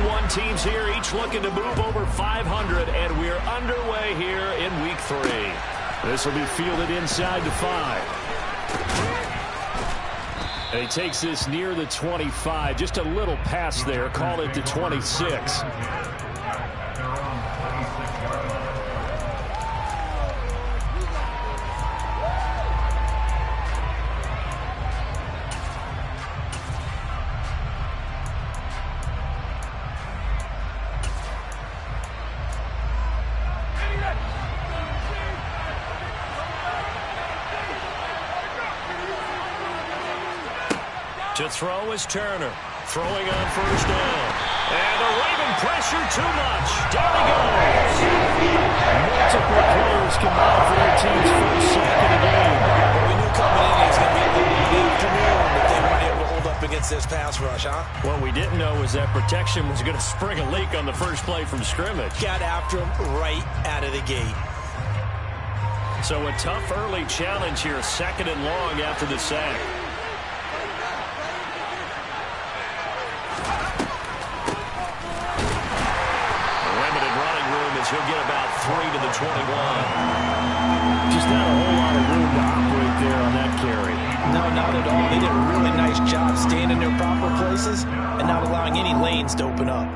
D1 teams here, each looking to move over 500, and we're underway here in Week 3. This will be fielded inside the 5. And he takes this near the 25. Just a little pass there. Call it the 26. To throw is Turner. Throwing on first down. And the Raven pressure too much. Down he goes. Multiple players combined for their team's first sack of the game. Well, we knew coming in it was going to be a little afternoon, but they weren't able to hold up against this pass rush, huh? What we didn't know was that protection was going to spring a leak on the first play from scrimmage. Got after him right out of the gate. So a tough early challenge here, 2nd and long after the sack. He'll get about 3 to the 21. Just not a whole lot of room to operate there on that carry. No, not at all. They did a really nice job staying in their proper places and not allowing any lanes to open up.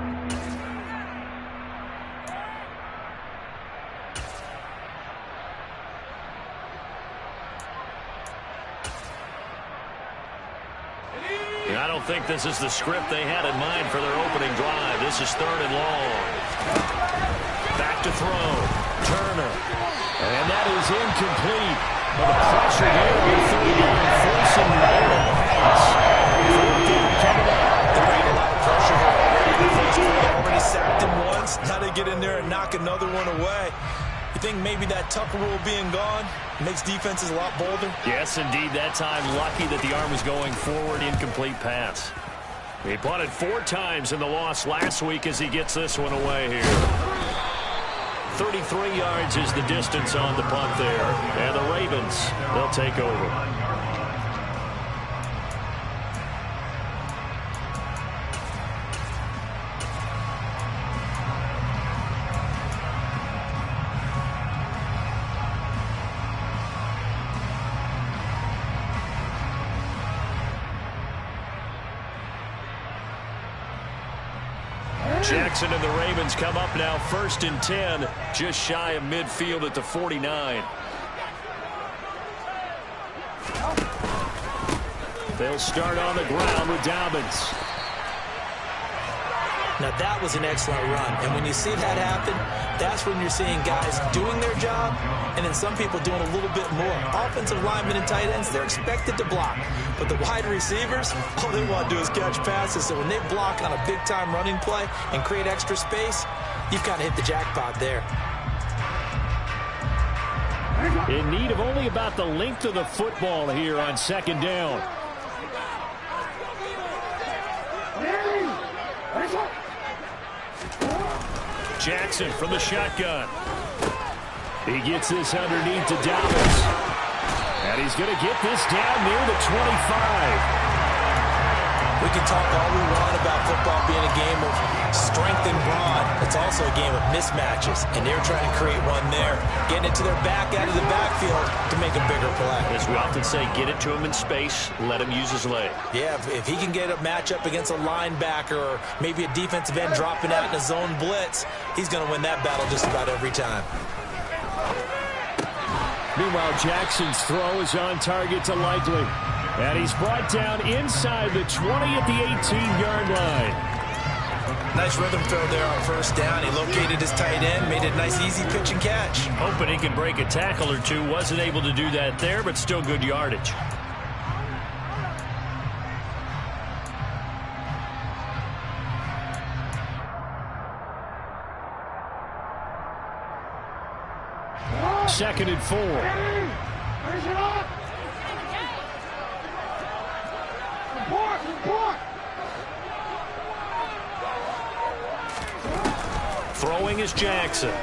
I don't think this is the script they had in mind for their opening drive. This is 3rd and long. Back to throw. Turner. And that is incomplete. But the pressure here will be 3rd down, forcing the pass. 4th down coming up. They're bringing a lot of pressure here already. They already sacked him once. Now they get in there and knock another one away. You think maybe that Tucker rule being gone makes defenses a lot bolder? Yes, indeed. That time, lucky that the arm was going forward. Incomplete pass. He punted 4 times in the loss last week as he gets this one away here. 33 yards is the distance on the punt there. And the Ravens, they'll take over. Jackson and the Ravens come up now 1st and 10, just shy of midfield at the 49. They'll start on the ground with Dobbins. Now that was an excellent run, and when you see that happen, that's when you're seeing guys doing their job and then some people doing a little bit more. Offensive linemen and tight ends, they're expected to block, but the wide receivers, all they want to do is catch passes. So when they block on a big-time running play and create extra space, you've got to hit the jackpot there. In need of only about the length of the football here on 2nd down. Jackson from the shotgun. He gets this underneath to Dobbins. And he's going to get this down near the 25. We can talk all we want about football being a game of strength and brawn. It's also a game of mismatches, and they're trying to create one there. Getting it to their back out of the backfield to make a bigger play. As we often say, get it to him in space, let him use his leg. Yeah, if he can get a matchup against a linebacker or maybe a defensive end dropping out in a zone blitz, he's going to win that battle just about every time. Meanwhile, Jackson's throw is on target to Likely. And he's brought down inside the 20 at the 18-yard line. Nice rhythm throw there on 1st down. He located his tight end, made it a nice easy pitch and catch. Hoping he can break a tackle or two. Wasn't able to do that there, but still good yardage. Second and 4. Throwing is Jackson.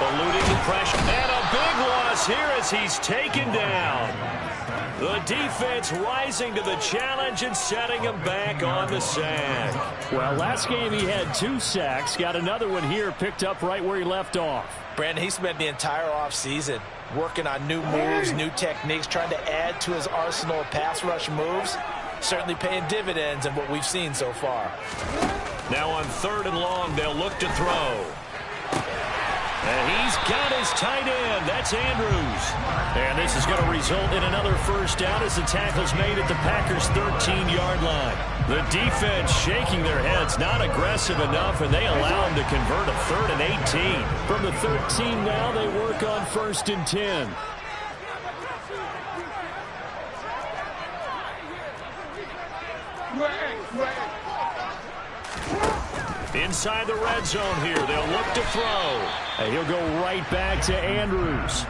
Eluding the pressure. And a big one across here as he's taken down. The defense rising to the challenge and setting him back on the sack. Well, last game he had 2 sacks. Got another one here, picked up right where he left off. Brandon, he spent the entire offseason working on new moves, new techniques, trying to add to his arsenal of pass rush moves. Certainly paying dividends in what we've seen so far. Now on 3rd and long, they'll look to throw. And he's got his tight end. That's Andrews. And this is going to result in another first down as the tackle's made at the Packers' 13-yard line. The defense shaking their heads, not aggressive enough, and they allow him to convert a 3rd and 18. From the 13 now, they work on 1st and 10. Inside the red zone here, they'll look to throw. And he'll go right back to Andrews.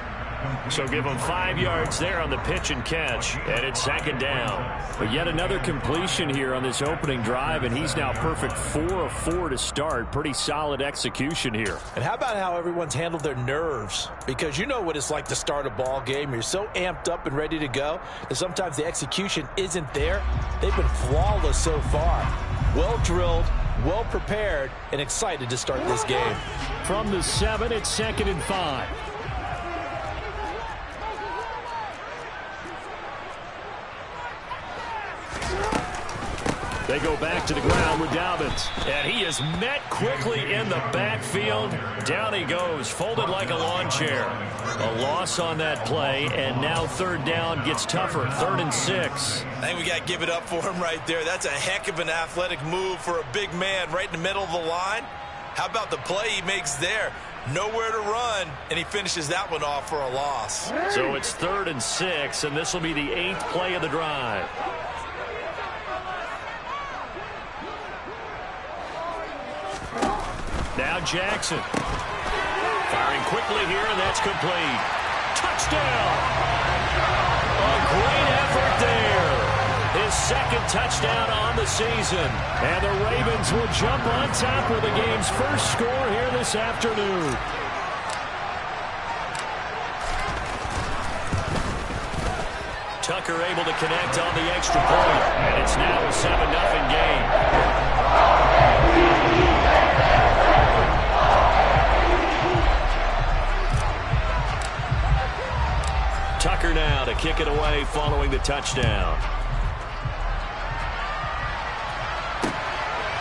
So give him 5 yards there on the pitch and catch, and it's 2nd down. But yet another completion here on this opening drive, and he's now perfect 4 of 4 to start. Pretty solid execution here. And how about how everyone's handled their nerves? Because you know what it's like to start a ball game. You're so amped up and ready to go that sometimes the execution isn't there. They've been flawless so far. Well drilled, well prepared, and excited to start this game. From the 7, it's 2nd and 5. They go back to the ground with Dobbins. And he is met quickly in the backfield. Down he goes, folded like a lawn chair. A loss on that play, and now 3rd down gets tougher. 3rd and 6. I think we got to give it up for him right there. That's a heck of an athletic move for a big man right in the middle of the line. How about the play he makes there? Nowhere to run, and he finishes that one off for a loss. So it's 3rd and 6, and this will be the 8th play of the drive. Now Jackson. Firing quickly here, and that's complete. Touchdown! A great effort there. His 2nd touchdown on the season. And the Ravens will jump on top with the game's first score here this afternoon. Tucker able to connect on the extra point, and it's now a 7-0 game. Tucker now to kick it away following the touchdown.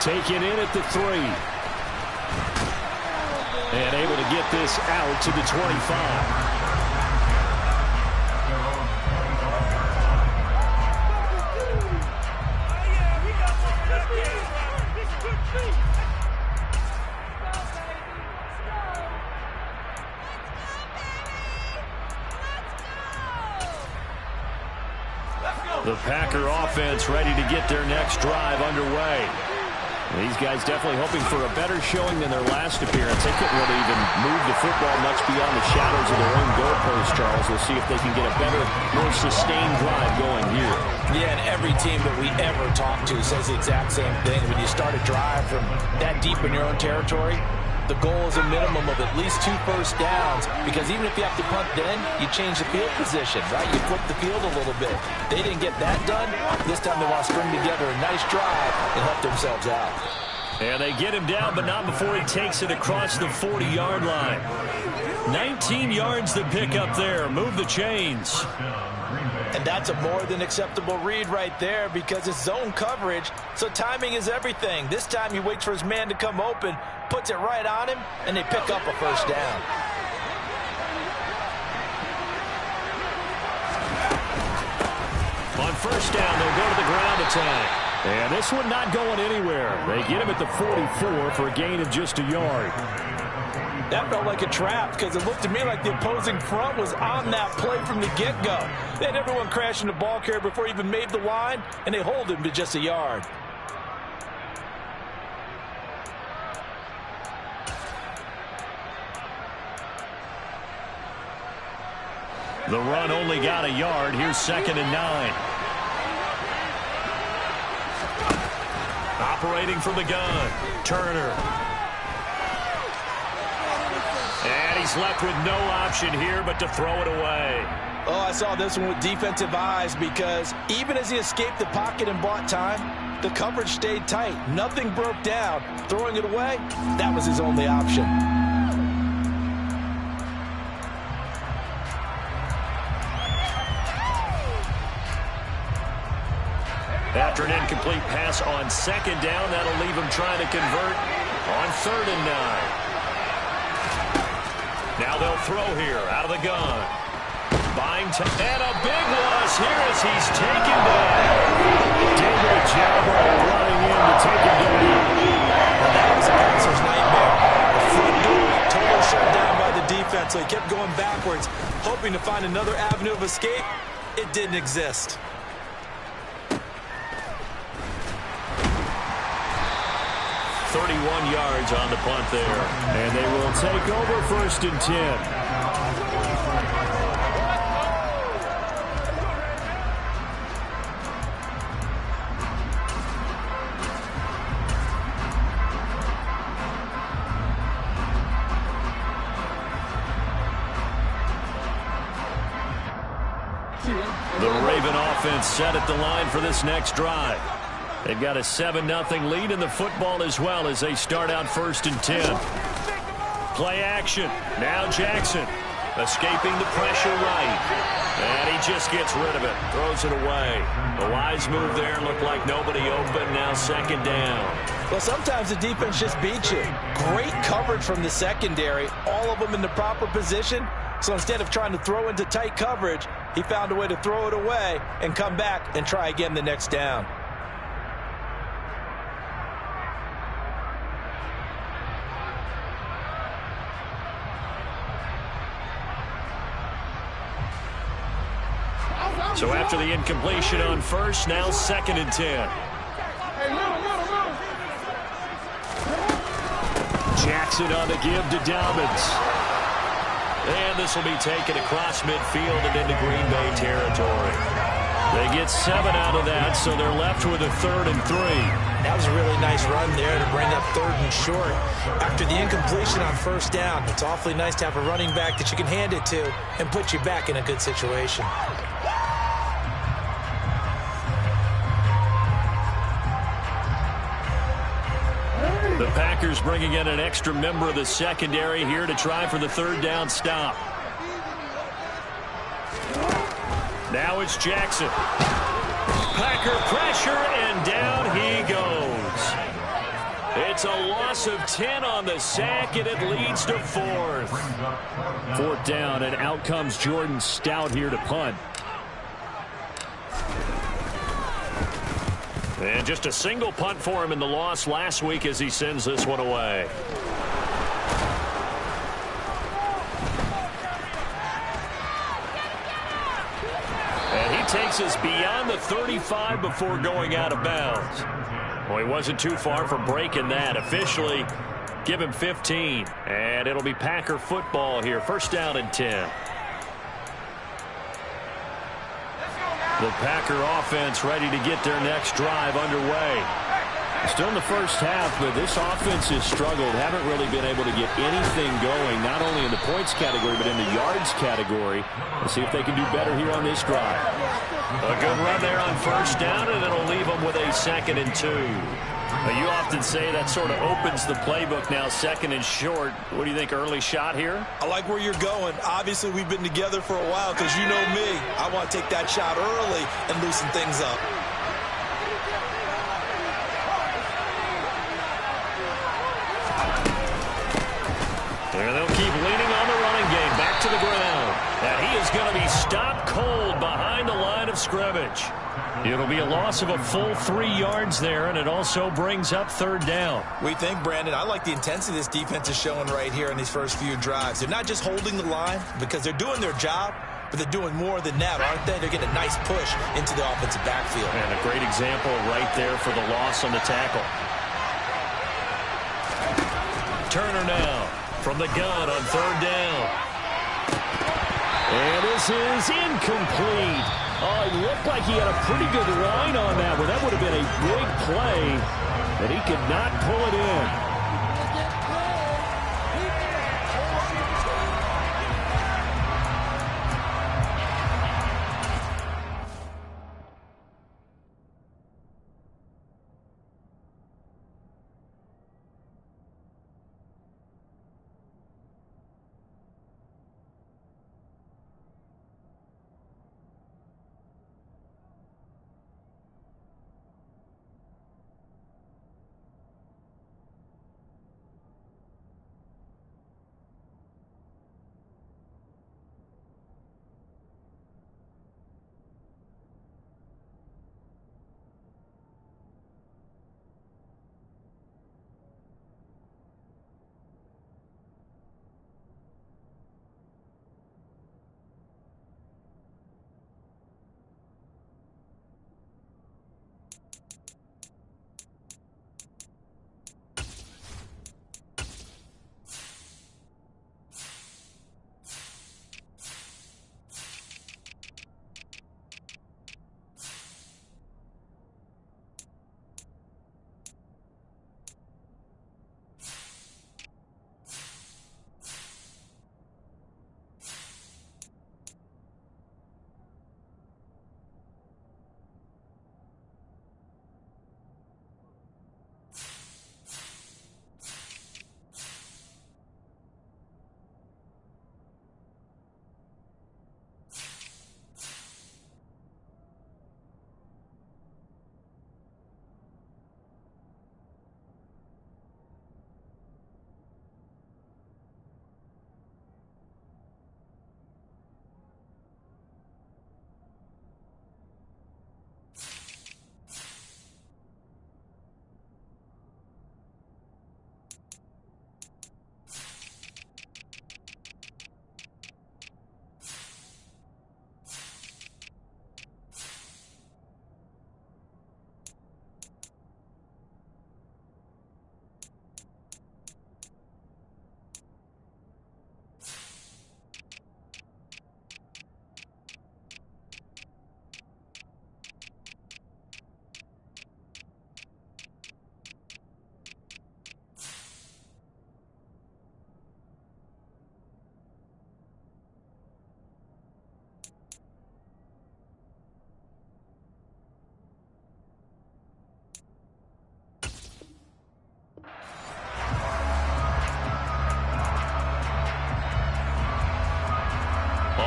Taken in at the 3. And able to get this out to the 25. The Packer offense ready to get their next drive underway. These guys definitely hoping for a better showing than their last appearance. They couldn't really even move the football much beyond the shadows of their own goalpost, Charles. We'll see if they can get a better, more sustained drive going here. Yeah, and every team that we ever talk to says the exact same thing. When you start a drive from that deep in your own territory, the goal is a minimum of at least 2 first downs, because even if you have to punt then, you change the field position, right? You flip the field a little bit. They didn't get that done. This time they want to string together a nice drive and help themselves out. And they get him down, but not before he takes it across the 40-yard line. 19 yards to pick up there. Move the chains. And that's a more than acceptable read right there, because it's zone coverage, so timing is everything. This time he waits for his man to come open, puts it right on him, and they pick up a first down. On first down, they'll go to the ground attack. And this one not going anywhere. They get him at the 44 for a gain of just a yard. That felt like a trap, because it looked to me like the opposing front was on that play from the get-go. They had everyone crashing the ball carrier before he even made the line, and they hold him to just a yard. The run only got a yard. Here's 2nd and 9. Operating from the gun, Turner. And he's left with no option here but to throw it away. Oh, I saw this one with defensive eyes because even as he escaped the pocket and bought time, the coverage stayed tight. Nothing broke down. Throwing it away, that was his only option. After an incomplete pass on second down, that'll leave him trying to convert on 3rd and 9. Now they'll throw here out of the gun. Buying time, and a big loss here as he's taken down. David Jabber running in to take him down. And that was a passer's nightmare. The front door totally shut down by the defense, so he kept going backwards, hoping to find another avenue of escape. It didn't exist. 31 yards on the punt there. And they will take over 1st and 10. The Raven offense set at the line for this next drive. They've got a 7-0 lead in the football as well as they start out 1st and 10. Play action. Now Jackson escaping the pressure right. And he just gets rid of it. Throws it away. The wise move there. Looked like nobody open. Now 2nd down. Well, sometimes the defense just beats you. Great coverage from the secondary. All of them in the proper position. So instead of trying to throw into tight coverage, he found a way to throw it away and come back and try again the next down. So after the incompletion on 1st, now 2nd and 10. Jackson on the give to Dobbins. And this will be taken across midfield and into Green Bay territory. They get 7 out of that, so they're left with a 3rd and 3. That was a really nice run there to bring up 3rd and short. After the incompletion on 1st down, it's awfully nice to have a running back that you can hand it to and put you back in a good situation. The Packers bringing in an extra member of the secondary here to try for the 3rd down stop. Now it's Jackson. Packer pressure, and down he goes. It's a loss of 10 on the sack, and it leads to 4th. 4th down, and out comes Jordan Stout here to punt. And just a single punt for him in the loss last week as he sends this one away. And he takes us beyond the 35 before going out of bounds. Well, he wasn't too far from breaking that. Officially, give him 15. And it'll be Packer football here. 1st down and 10. The Packer offense ready to get their next drive underway. Still in the 1st half, but this offense has struggled. Haven't really been able to get anything going, not only in the points category, but in the yards category. Let's see if they can do better here on this drive. A good run there on 1st down, and it'll leave them with a 2nd and 2. Now, you often say that sort of opens the playbook now, 2nd and short. What do you think, early shot here? I like where you're going. Obviously, we've been together for a while because you know me. I want to take that shot early and loosen things up. And they'll keep leaning on the running game. Back to the ground. And he is going to be stopped cold behind the line of scrimmage. It'll be a loss of a full 3 yards there, and it also brings up 3rd down. We think, Brandon, I like the intensity this defense is showing right here in these first few drives. They're not just holding the line because they're doing their job, but they're doing more than that, aren't they? They're getting a nice push into the offensive backfield. And a great example right there for the loss on the tackle. Turner now from the gun on 3rd down. And this is incomplete. Oh, it looked like he had a pretty good line on that one. That would have been a big play, but he could not pull it in.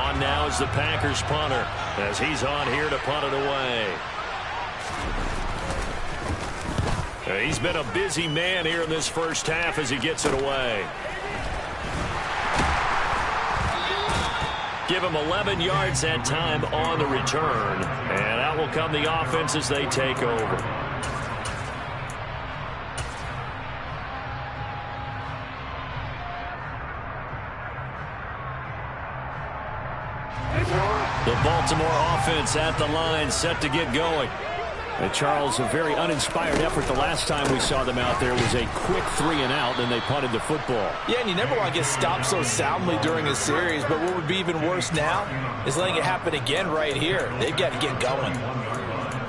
On now is the Packers punter as he's on here to punt it away. He's been a busy man here in this first half as he gets it away. Give him 11 yards that time on the return. And out will come the offense as they take over. The Baltimore offense at the line, set to get going. And Charles, a very uninspired effort the last time we saw them out there was a quick 3-and-out, then they punted the football. Yeah, and you never want to get stopped so soundly during a series, but what would be even worse now is letting it happen again right here. They've got to get going.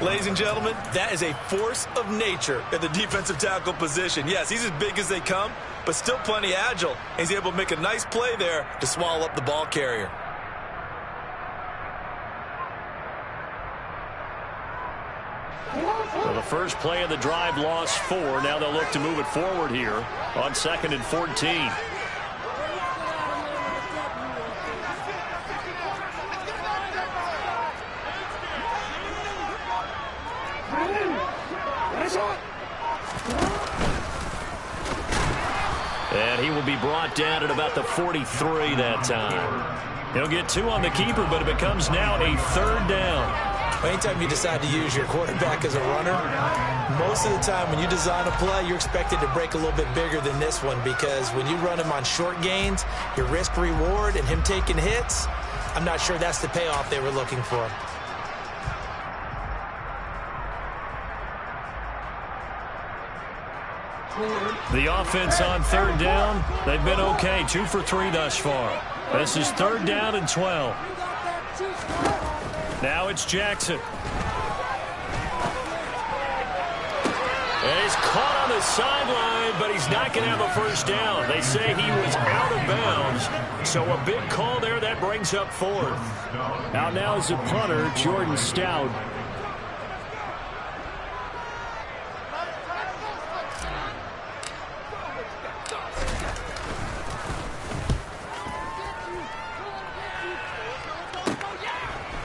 Ladies and gentlemen, that is a force of nature at the defensive tackle position. Yes, he's as big as they come, but still plenty agile. He's able to make a nice play there to swallow up the ball carrier. So the first play of the drive lost 4. Now they'll look to move it forward here on 2nd and 14. And he will be brought down at about the 43 that time. He'll get 2 on the keeper, but it becomes now a 3rd down. Anytime you decide to use your quarterback as a runner, most of the time when you design a play, you're expected to break a little bit bigger than this one, because when you run him on short gains, your risk-reward and him taking hits, I'm not sure that's the payoff they were looking for. The offense on 3rd down, they've been okay. 2 for 3 thus far. This is 3rd down and 12. Now it's Jackson. And he's caught on the sideline, but he's not going to have a first down. They say he was out of bounds. So a big call there. That brings up 4th. Out now is the punter, Jordan Stout.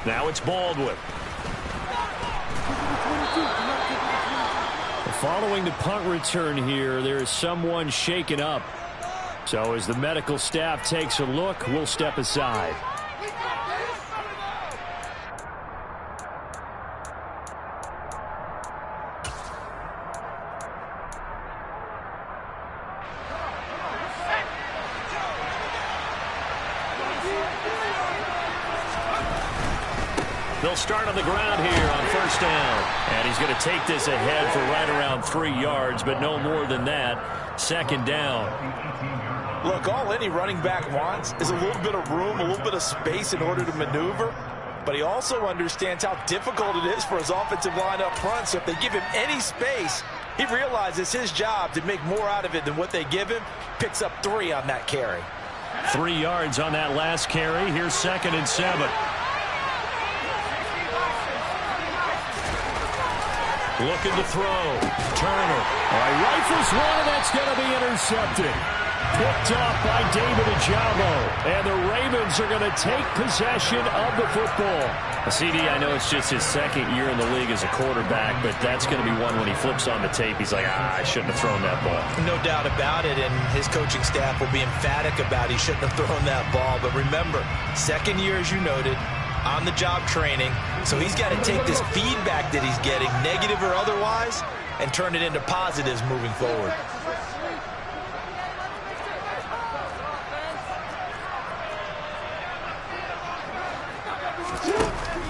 Now it's Baldwin. Following the punt return here, there is someone shaken up. So as the medical staff takes a look, we'll step aside. They'll start on the ground here on 1st down. And he's going to take this ahead for right around 3 yards, but no more than that. 2nd down. Look, all any running back wants is a little bit of room, a little bit of space in order to maneuver. But he also understands how difficult it is for his offensive line up front. So if they give him any space, he realizes his job to make more out of it than what they give him. Picks up 3 on that carry. 3 yards on that last carry. Here's 2nd and 7. Looking to throw. Turner. All right, rifles one, and that's going to be intercepted. Picked off by David Ajabo. And the Ravens are going to take possession of the football. CD, I know it's just his 2nd year in the league as a quarterback, but that's going to be one when he flips on the tape. He's like, I shouldn't have thrown that ball. No doubt about it, and his coaching staff will be emphatic about he shouldn't have thrown that ball. But remember, 2nd year, as you noted, on-the-job training. So he's got to take this feedback that he's getting, negative or otherwise, and turn it into positives moving forward.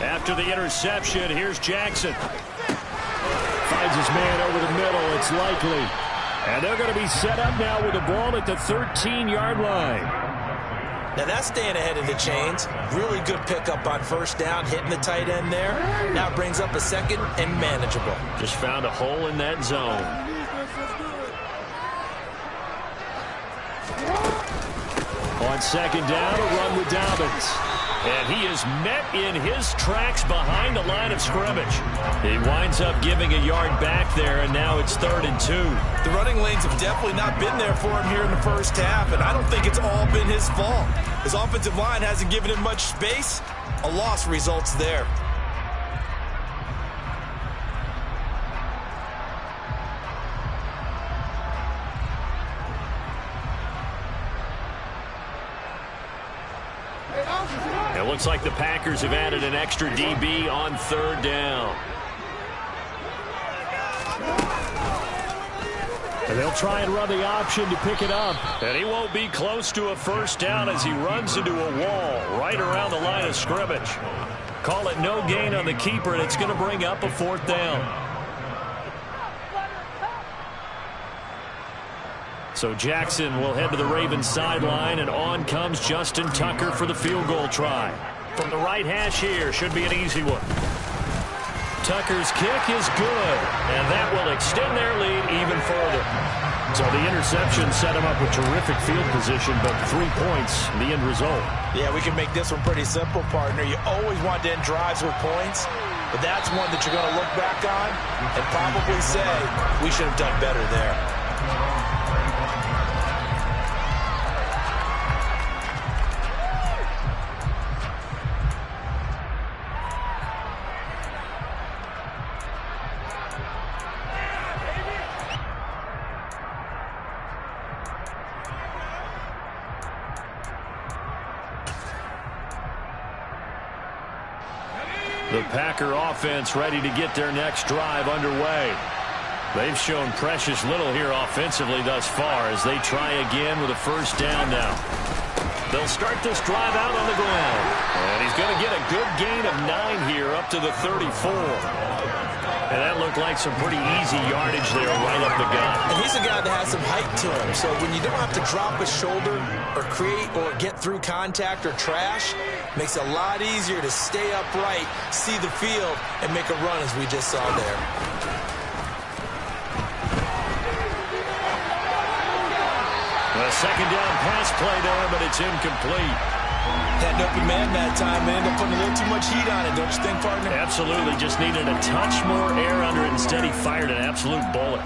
After the interception, here's Jackson. Finds his man over the middle. It's likely. And they're going to be set up now with the ball at the 13-yard line. Now that's staying ahead of the chains. Really good pickup on 1st down, hitting the tight end there. Now it brings up a 2nd and manageable. Just found a hole in that zone. On 2nd down, a run with Dobbins. And he is met in his tracks behind the line of scrimmage. He winds up giving a yard back there, and now it's 3rd and 2. The running lanes have definitely not been there for him here in the first half, and I don't think it's all been his fault. His offensive line hasn't given him much space. A loss results there. It looks like the Packers have added an extra DB on third down. And they'll try and run the option to pick it up. And he won't be close to a first down as he runs into a wall right around the line of scrimmage. Call it no gain on the keeper, and it's going to bring up a fourth down. So Jackson will head to the Ravens sideline, and on comes Justin Tucker for the field goal try. From the right hash here, should be an easy one. Tucker's kick is good, and that will extend their lead even further. So the interception set him up with terrific field position, but 3 points, the end result. Yeah, we can make this one pretty simple, partner. You always want to end drives with points, but that's one that you're going to look back on and probably say, we should have done better there. The Packer offense ready to get their next drive underway. They've shown precious little here offensively thus far as they try again with a first down now. They'll start this drive out on the ground. And he's going to get a good gain of 9 here up to the 34. And that looked like some pretty easy yardage there right up the gut. And he's a guy that has some height to him. So when you don't have to drop a shoulder or create or get through contact or trash, makes it a lot easier to stay upright, see the field, and make a run as we just saw there. A second down pass play there, but it's incomplete. Had an open man that time and ended up putting a little too much heat on it, don't you think, partner? Absolutely. Just needed a touch more air under it. Instead, he fired an absolute bullet.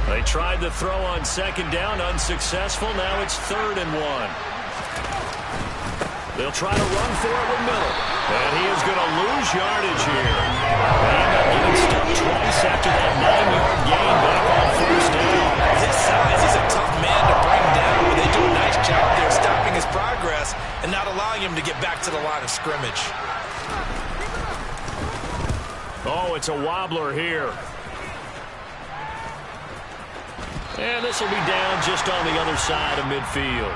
They tried the throw on second down, unsuccessful. Now it's 3rd and 1. They'll try to run for it with Miller. And he is going to lose yardage here. They end up getting stuck twice after that 9-yard gain back on first down. His size, he's a tough man to bring down, but they do a nice job there stopping his progress and not allowing him to get back to the line of scrimmage. Oh, it's a wobbler here. And this will be down just on the other side of midfield.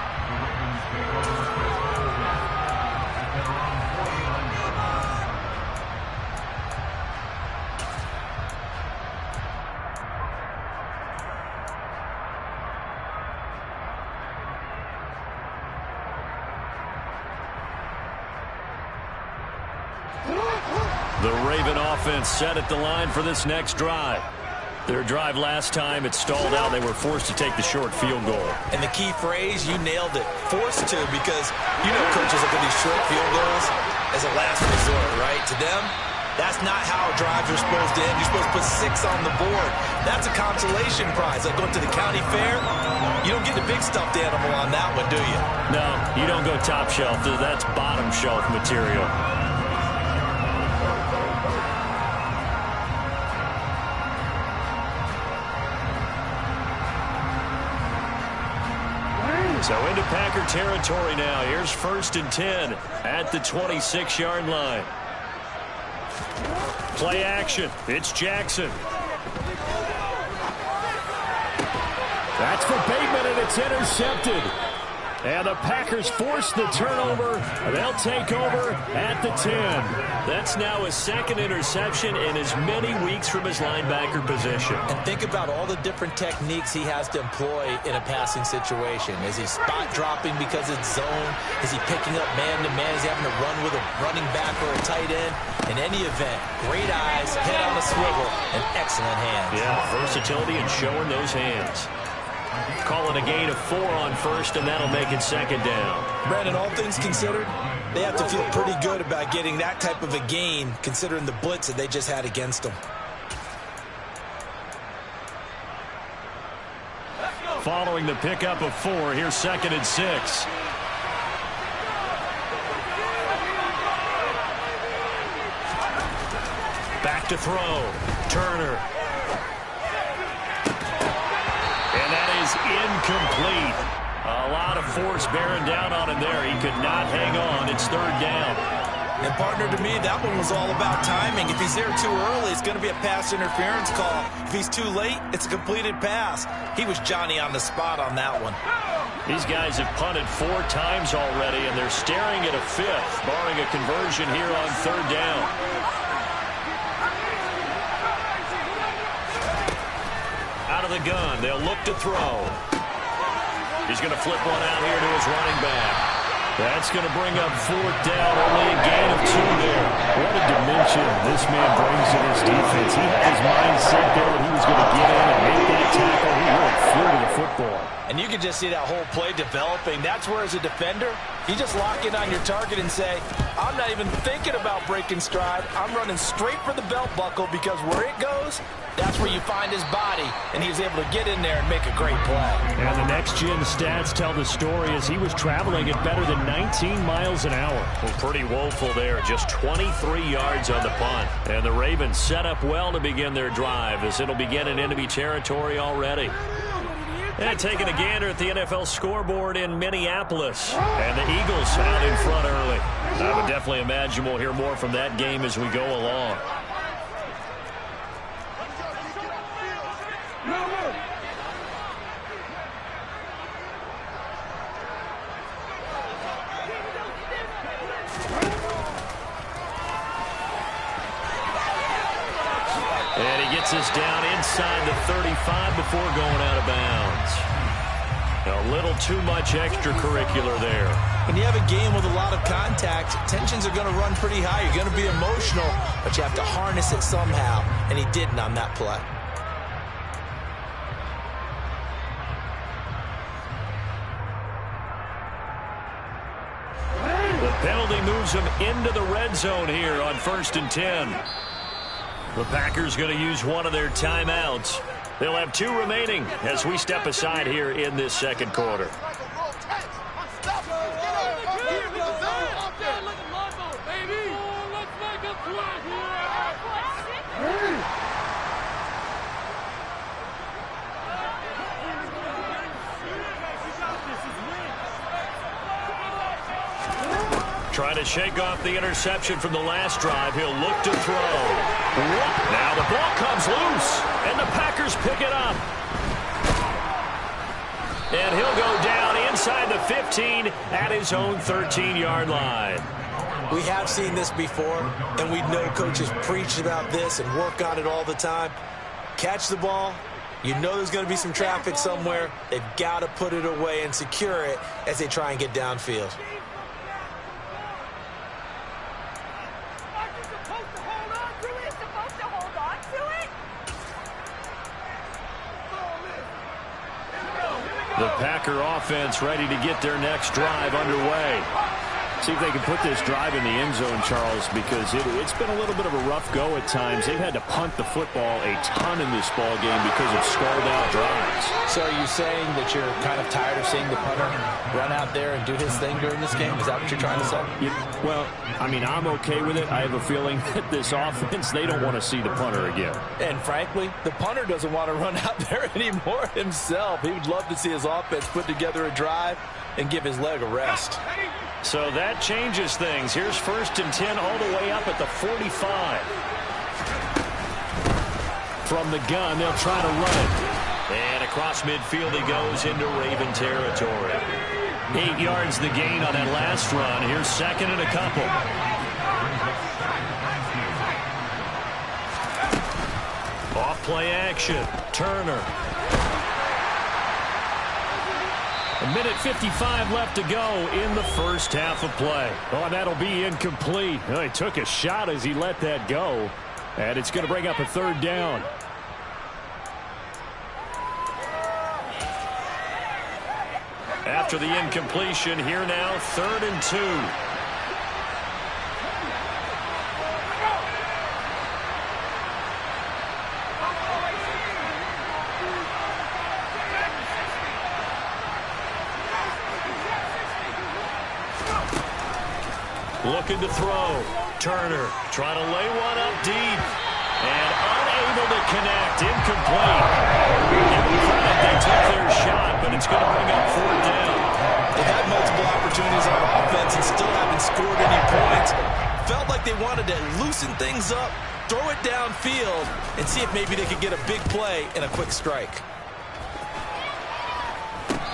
The Raven offense set at the line for this next drive. Their drive last time, it stalled out. They were forced to take the short field goal. And the key phrase, you nailed it. Forced to, because you know coaches look at these short field goals as a last resort, right? To them, that's not how drives are supposed to end. You're supposed to put 6 on the board. That's a consolation prize. Like going to the county fair, you don't get the big stuffed animal on that one, do you? No, you don't go top shelf. That's bottom shelf material. So into Packer territory now. Here's 1st and 10 at the 26-yard line. Play action. It's Jackson. That's for Bateman, and it's intercepted. And the Packers force the turnover. They'll take over at the 10. That's now his 2nd interception in as many weeks from his linebacker position. And think about all the different techniques he has to employ in a passing situation. Is he spot dropping because it's zone? Is he picking up man-to-man? Is he having to run with a running back or a tight end? In any event, great eyes, head on a swivel, and excellent hands. Yeah, versatility and showing those hands. Call it a gain of 4 on first, and that'll make it second down. Brandon, all things considered, they have to feel pretty good about getting that type of a gain, considering the blitz that they just had against them. Following the pickup of 4, here's 2nd and 6. Back to throw. Turner. And that is incomplete. A lot of force bearing down on him there. He could not hang on. It's 3rd down. And, partner, to me, that one was all about timing. If he's there too early, it's going to be a pass interference call. If he's too late, it's a completed pass. He was Johnny on the spot on that one. These guys have punted 4 times already, and they're staring at a 5th, barring a conversion here on 3rd down. Out of the gun, they'll look to throw. He's going to flip one out here to his running back. That's going to bring up 4th down, only a gain of 2 there. What a dimension this man brings to this defense. He had his mind set there that he was going to get in and make that tackle. He really flew to the football. And you can just see that whole play developing. That's where, as a defender, you just lock in on your target and say, I'm not even thinking about breaking stride. I'm running straight for the belt buckle, because where it goes, that's where you find his body, and he was able to get in there and make a great play. And the next-gen stats tell the story as he was traveling at better than 19 miles an hour. Well, pretty woeful there. Just 23 yards on the punt. And the Ravens set up well to begin their drive, as it'll begin in enemy territory already. And taking a gander at the NFL scoreboard in Minneapolis. And the Eagles out in front early. I would definitely imagine we'll hear more from that game as we go along. And he gets us down inside the 35 before going out of bounds. A little too much extracurricular there. When you have a game with a lot of contact, tensions are going to run pretty high. You're going to be emotional, but you have to harness it somehow, and he didn't on that play. The penalty moves him into the red zone here on 1st and 10. The Packers going to use one of their timeouts. They'll have 2 remaining as we step aside here in this 2nd quarter. Trying to shake off the interception from the last drive. He'll look to throw. Now the ball comes loose, and the Packers pick it up. And he'll go down inside the 15 at his own 13-yard line. We have seen this before, and we know coaches preach about this and work on it all the time. Catch the ball. You know there's going to be some traffic somewhere. They've got to put it away and secure it as they try and get downfield. The Packer offense ready to get their next drive underway. See if they can put this drive in the end zone, Charles, because it's been a little bit of a rough go at times. They've had to punt the football a ton in this ball game because of stalled-out drives. So are you saying that you're kind of tired of seeing the punter run out there and do his thing during this game? Is that what you're trying to say? Yeah, well, I mean, I'm okay with it. I have a feeling that this offense, they don't want to see the punter again. And frankly, the punter doesn't want to run out there anymore himself. He would love to see his offense put together a drive and give his leg a rest. So that changes things. Here's 1st and 10 all the way up at the 45. From the gun, they'll try to run it. And across midfield he goes into Raven territory. 8 yards the gain on that last run. Here's 2nd and a couple. Off play action. Turner. A minute 55 left to go in the first half of play. Oh, and that'll be incomplete. Oh, he took a shot as he let that go. And it's going to bring up a 3rd down. After the incompletion, here now, 3rd and 2. Looking to throw. Turner trying to lay one up deep. And unable to connect. Incomplete. Give them credit. They took their shot, but it's going to bring up 4th down. They had multiple opportunities on offense and still haven't scored any points. Felt like they wanted to loosen things up, throw it downfield, and see if maybe they could get a big play and a quick strike.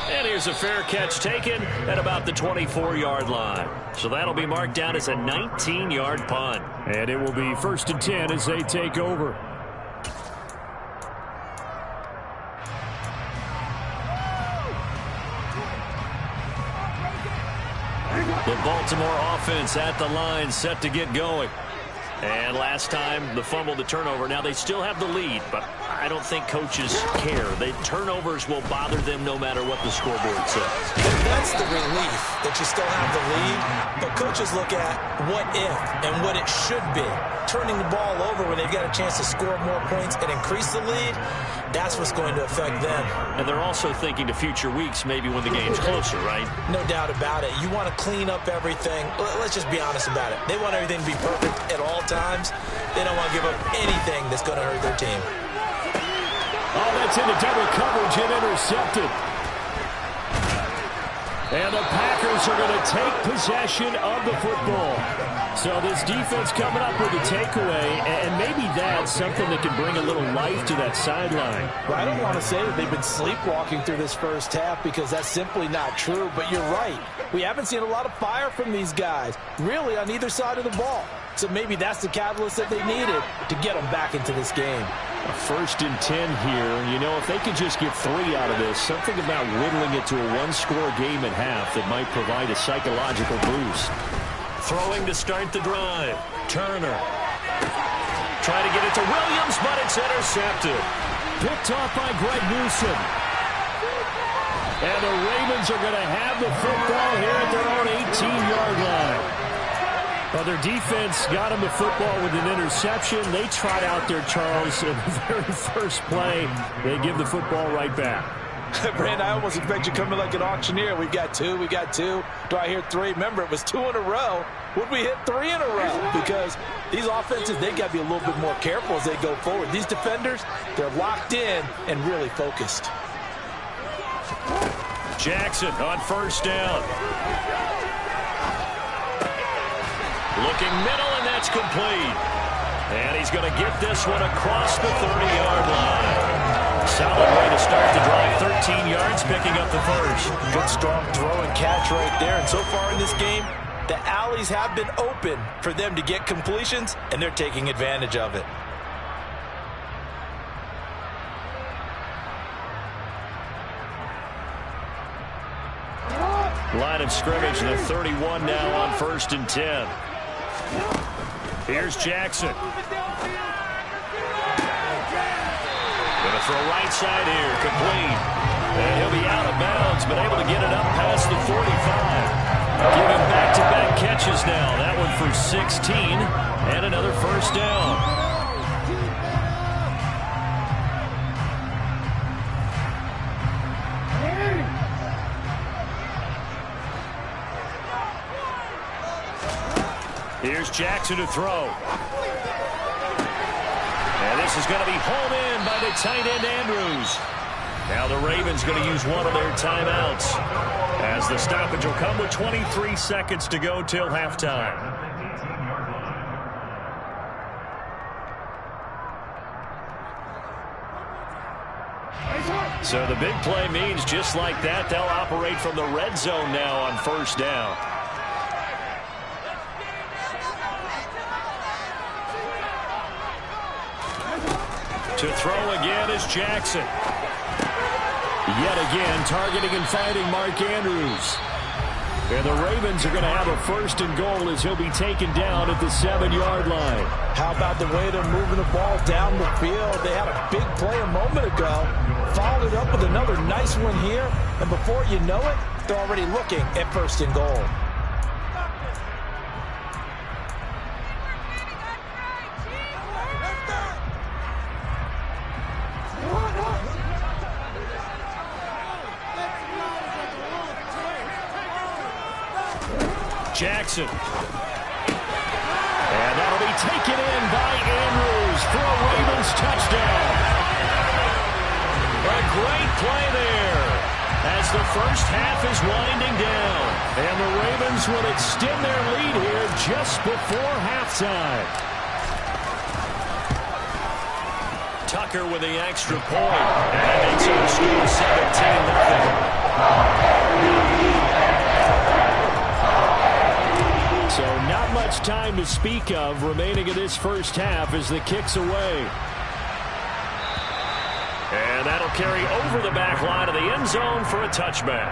And here's a fair catch taken at about the 24-yard line. So that'll be marked down as a 19-yard punt. And it will be 1st and 10 as they take over. The Baltimore offense at the line, set to get going. And last time, the fumble, the turnover. Now, they still have the lead, but I don't think coaches care. The turnovers will bother them no matter what the scoreboard says. That's the relief that you still have the lead. But coaches look at what if and what it should be. Turning the ball over when they've got a chance to score more points and increase the lead, that's what's going to affect them. And they're also thinking to future weeks, maybe when the game's closer, right? No doubt about it. You want to clean up everything. Let's just be honest about it. They want everything to be perfect at all times. They don't want to give up anything that's going to hurt their team. Oh, that's into double coverage and intercepted. And the Packers are going to take possession of the football. So this defense coming up with a takeaway, and maybe that's something that can bring a little life to that sideline. Well, I don't want to say that they've been sleepwalking through this first half because that's simply not true, but you're right. We haven't seen a lot of fire from these guys, really on either side of the ball. So maybe that's the catalyst that they needed to get them back into this game. A 1st and 10 here. You know, if they could just get 3 out of this, something about whittling it to a one-score game at half that might provide a psychological boost. Throwing to start the drive. Turner. Trying to get it to Williams, but it's intercepted. Picked off by Greg Newsome. And the Ravens are going to have the football here at their own 18-yard line. Well, their defense got them the football with an interception. They trot out there, Charles, in the very first play. They give the football right back. Brand, I almost expect you coming like an auctioneer. We got 2, we got 2. Do I hear 3? Remember, it was 2 in a row. Would we hit 3 in a row? Because these offenses, they got to be a little bit more careful as they go forward. These defenders, they're locked in and really focused. Jackson on 1st down. Looking middle, and that's complete. And he's going to get this one across the 30-yard line. Solid way to start the drive. 13 yards, picking up the first. Good, strong throw and catch right there. And so far in this game, the alleys have been open for them to get completions, and they're taking advantage of it. Line of scrimmage, the 31 now on 1st and 10. Here's Jackson. Going to throw right side here, complete. And he'll be out of bounds, but able to get it up past the 45. Giving back-to-back catches now. That one for 16 and another 1st down. Here's Jackson to throw. And this is going to be hauled in by the tight end Andrews. Now the Ravens going to use one of their timeouts, as the stoppage will come with 23 seconds to go till halftime. So the big play means just like that, they'll operate from the red zone now on 1st down. To throw again is Jackson. Yet again, targeting and finding Mark Andrews. And the Ravens are going to have a 1st and goal as he'll be taken down at the 7-yard line. How about the way they're moving the ball down the field? They had a big play a moment ago. Followed it up with another nice one here. And before you know it, they're already looking at 1st and goal. Jackson. And that'll be taken in by Andrews for a Ravens touchdown. A great play there as the first half is winding down. And the Ravens will extend their lead here just before halftime. Tucker with the extra point. And that makes it a score 17-0. So not much time to speak of remaining in this first half as the kick's away. And that'll carry over the back line of the end zone for a touchback.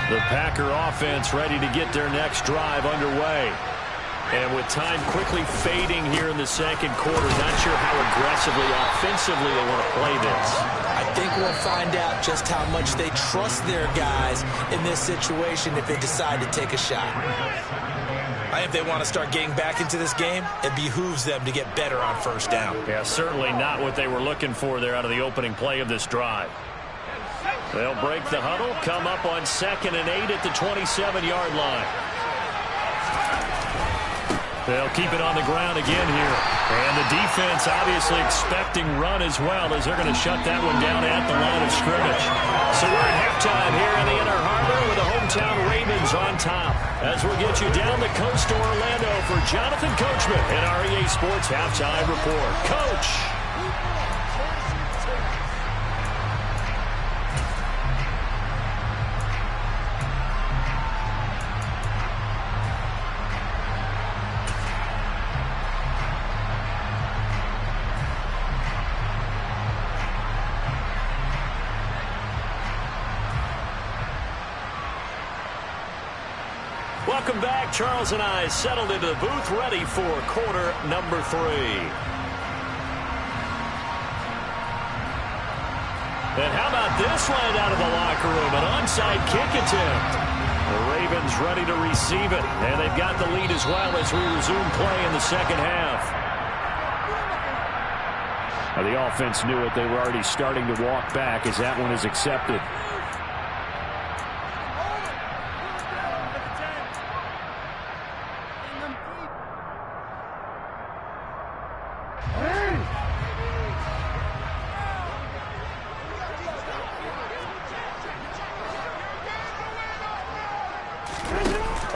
The Packer offense ready to get their next drive underway. And with time quickly fading here in the second quarter, not sure how aggressively, offensively they want to play this. I think we'll find out just how much they trust their guys in this situation if they decide to take a shot. I think if they want to start getting back into this game, it behooves them to get better on 1st down. Yeah, certainly not what they were looking for there out of the opening play of this drive. They'll break the huddle, come up on 2nd and 8 at the 27-yard line. They'll keep it on the ground again here. And the defense obviously expecting run as well as they're going to shut that one down at the line of scrimmage. So we're at halftime here in the Inner Harbor with the hometown Ravens on top. As we'll get you down the coast to Orlando for Jonathan Coachman and our EA Sports Halftime Report. Coach! Welcome back. Charles and I settled into the booth ready for quarter number 3. And how about this land out of the locker room? An onside kick attempt. The Ravens ready to receive it. And they've got the lead as well as we resume play in the second half. Now the offense knew it. They were already starting to walk back as that one is accepted.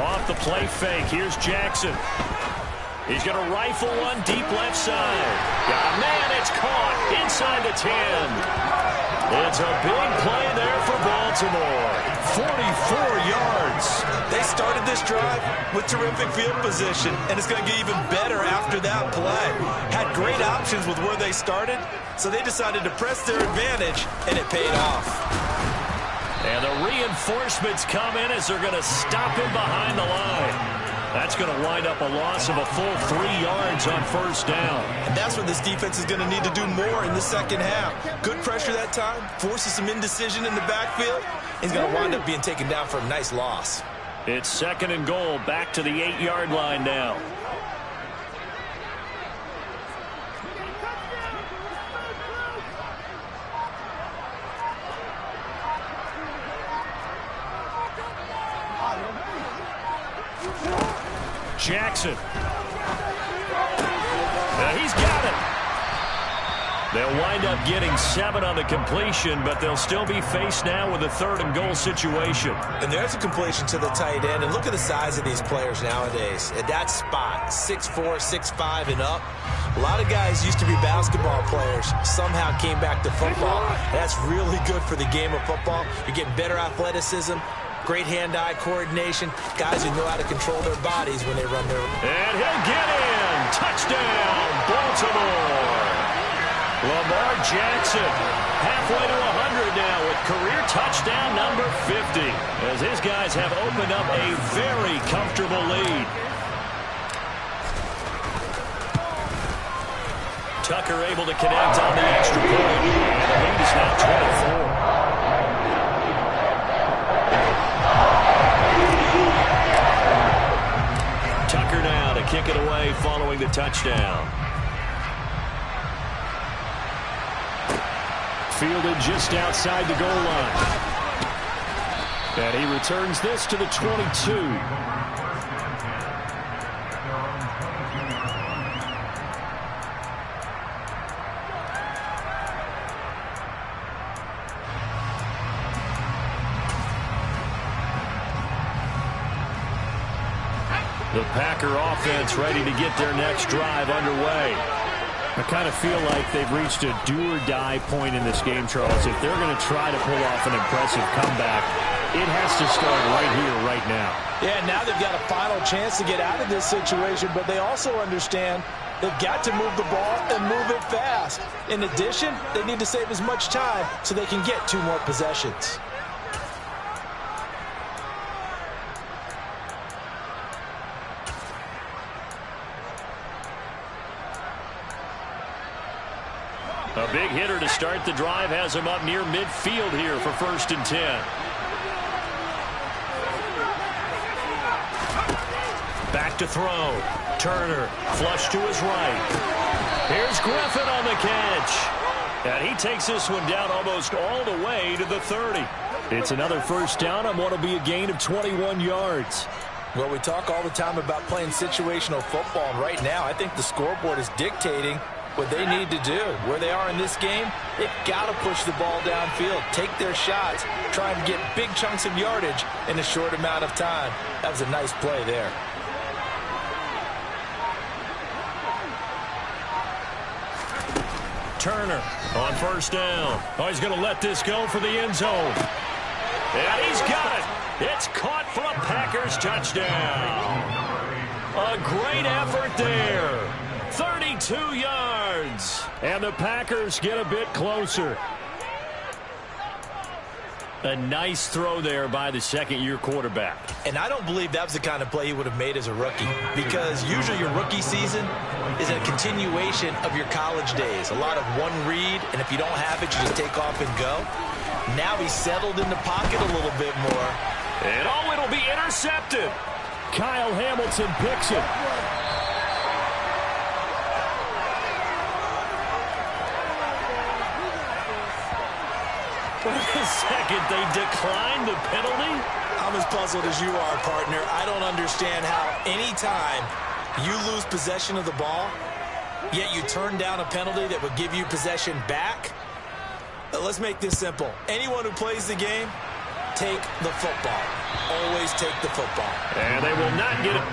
Off the play fake, here's Jackson. He's going to rifle one deep left side. Got a man, it's caught inside the 10. It's a big play there for Baltimore. 44 yards. They started this drive with terrific field position, and it's going to get even better after that play. Had great options with where they started, so they decided to press their advantage, and it paid off. And the reinforcements come in as they're going to stop him behind the line. That's going to wind up a loss of a full 3 yards on 1st down. And that's what this defense is going to need to do more in the second half. Good pressure that time, forces some indecision in the backfield. He's going to wind up being taken down for a nice loss. It's 2nd and goal, back to the 8-yard line now. Jackson. He's got it. They'll wind up getting 7 on the completion, but they'll still be faced now with a 3rd and goal situation. And there's a completion to the tight end. And look at the size of these players nowadays. At that spot, 6'4", 6'5", and up. A lot of guys used to be basketball players, somehow came back to football. That's really good for the game of football. You're getting better athleticism. Great hand-eye coordination. Guys who know how to control their bodies when they run their... And he'll get in. Touchdown, Baltimore. Lamar Jackson, halfway to 100 now with career touchdown number 50, as his guys have opened up a very comfortable lead. Tucker able to connect on the extra point, and the lead is now 24. Tucker now to kick it away following the touchdown. Fielded just outside the goal line. And he returns this to the 22. The Packer offense ready to get their next drive underway. I kind of feel like they've reached a do-or-die point in this game, Charles. If they're going to try to pull off an impressive comeback, it has to start right here, right now. Yeah, now they've got a final chance to get out of this situation, but they also understand they've got to move the ball and move it fast. In addition, they need to save as much time so they can get 2 more possessions. A big hitter to start the drive has him up near midfield here for 1st and 10. Back to throw. Turner, flush to his right. Here's Griffin on the catch. And he takes this one down almost all the way to the 30. It's another first down on what will be a gain of 21 yards. Well, we talk all the time about playing situational football, and right now I think the scoreboard is dictating what they need to do. Where they are in this game, they've got to push the ball downfield, take their shots, try and get big chunks of yardage in a short amount of time. That was a nice play there. Turner on 1st down. Oh, he's going to let this go for the end zone. And he's got it. It's caught for a Packers touchdown. A great effort there. 32 yards. And the Packers get a bit closer. A nice throw there by the 2nd-year quarterback. And I don't believe that was the kind of play he would have made as a rookie, because usually your rookie season is a continuation of your college days. A lot of one read, and if you don't have it, you just take off and go. Now he's settled in the pocket a little bit more. And it'll be intercepted. Kyle Hamilton picks it. Wait a second, they declined the penalty? I'm as puzzled as you are, partner. I don't understand how any time you lose possession of the ball, yet you turn down a penalty that would give you possession back. Let's make this simple. Anyone who plays the game, take the football. Always take the football. And they will not get it.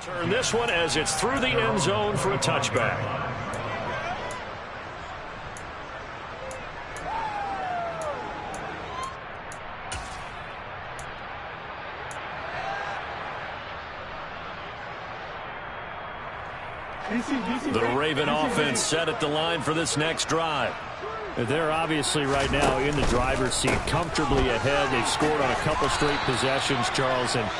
Turn this one as it's through the end zone for a touchback. The Raven offense set at the line for this next drive. They're obviously right now in the driver's seat, comfortably ahead. They've scored on a couple straight possessions, Charles, and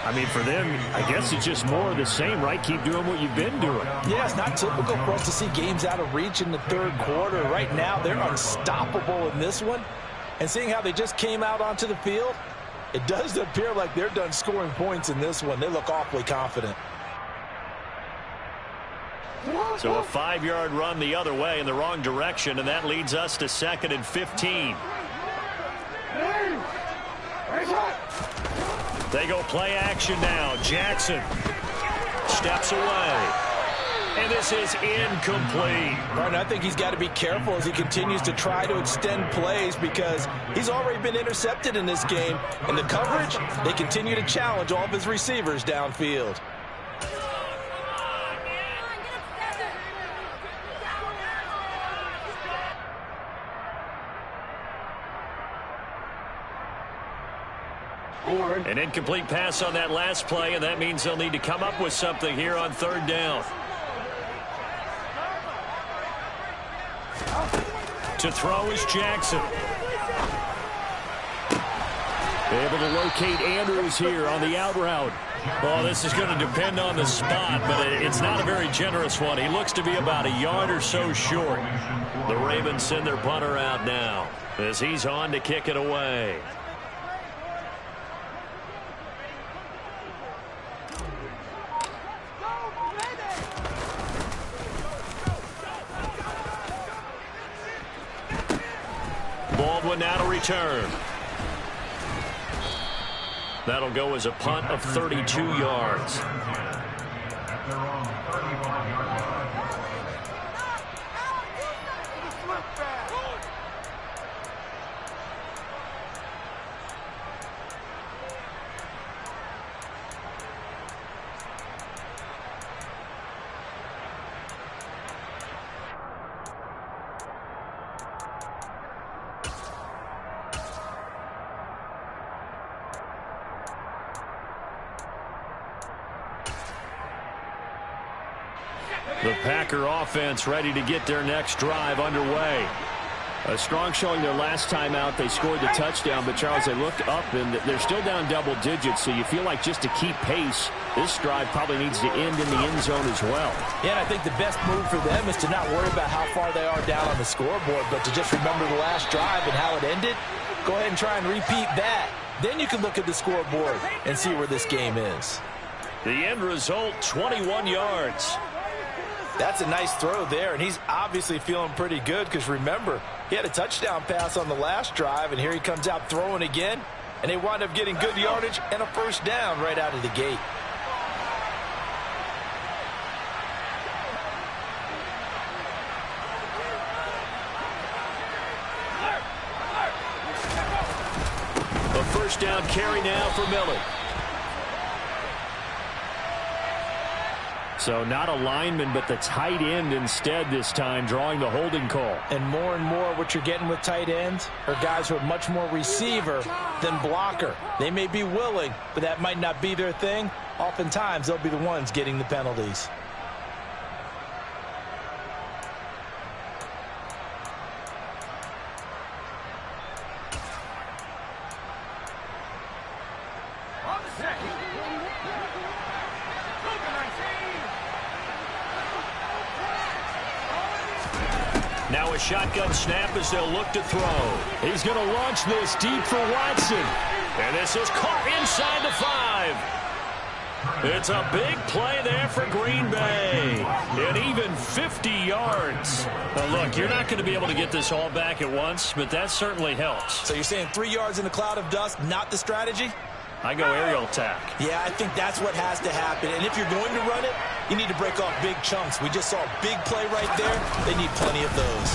I mean, for them, I guess it's just more of the same, right? Keep doing what you've been doing. Yeah, it's not typical for us to see games out of reach in the third quarter. Right now, they're unstoppable in this one. And seeing how they just came out onto the field, it does appear like they're done scoring points in this one. They look awfully confident. So a 5-yard run the other way in the wrong direction, and that leads us to 2nd and 15. They go play action now. Jackson steps away. And this is incomplete. Right, I think he's got to be careful as he continues to try to extend plays because he's already been intercepted in this game. And the coverage, they continue to challenge all of his receivers downfield. An incomplete pass on that last play, and that means they'll need to come up with something here on 3rd down. To throw is Jackson. Able to locate Andrews here on the out route. Well, this is going to depend on the spot, but it's not a very generous one. He looks to be about a yard or so short. The Ravens send their punter out now as he's on to kick it away. Baldwin now to return. That'll go as a punt of 32 yards. The Packer offense ready to get their next drive underway. A strong showing their last time out. They scored the touchdown, but Charles, they looked up and they're still down double digits, so you feel like just to keep pace, this drive probably needs to end in the end zone as well. Yeah, and I think the best move for them is to not worry about how far they are down on the scoreboard, but to just remember the last drive and how it ended. Go ahead and try and repeat that. Then you can look at the scoreboard and see where this game is. The end result, 21 yards. That's a nice throw there, and he's obviously feeling pretty good because, remember, he had a touchdown pass on the last drive, and here he comes out throwing again, and they wind up getting good yardage and a first down right out of the gate. A first down carry now for Miller. So not a lineman, but the tight end instead this time, drawing the holding call. And more what you're getting with tight ends are guys who are much more receiver than blocker. They may be willing, but that might not be their thing. Oftentimes, they'll be the ones getting the penalties. Now a shotgun snap as they'll look to throw. He's going to launch this deep for Watson. And this is caught inside the 5. It's a big play there for Green Bay. And even 50 yards. Now look, you're not going to be able to get this all back at once, but that certainly helps. So you're saying 3 yards in a cloud of dust, not the strategy? I go aerial attack. Yeah, I think that's what has to happen. And if you're going to run it, you need to break off big chunks. We just saw a big play right there. They need plenty of those.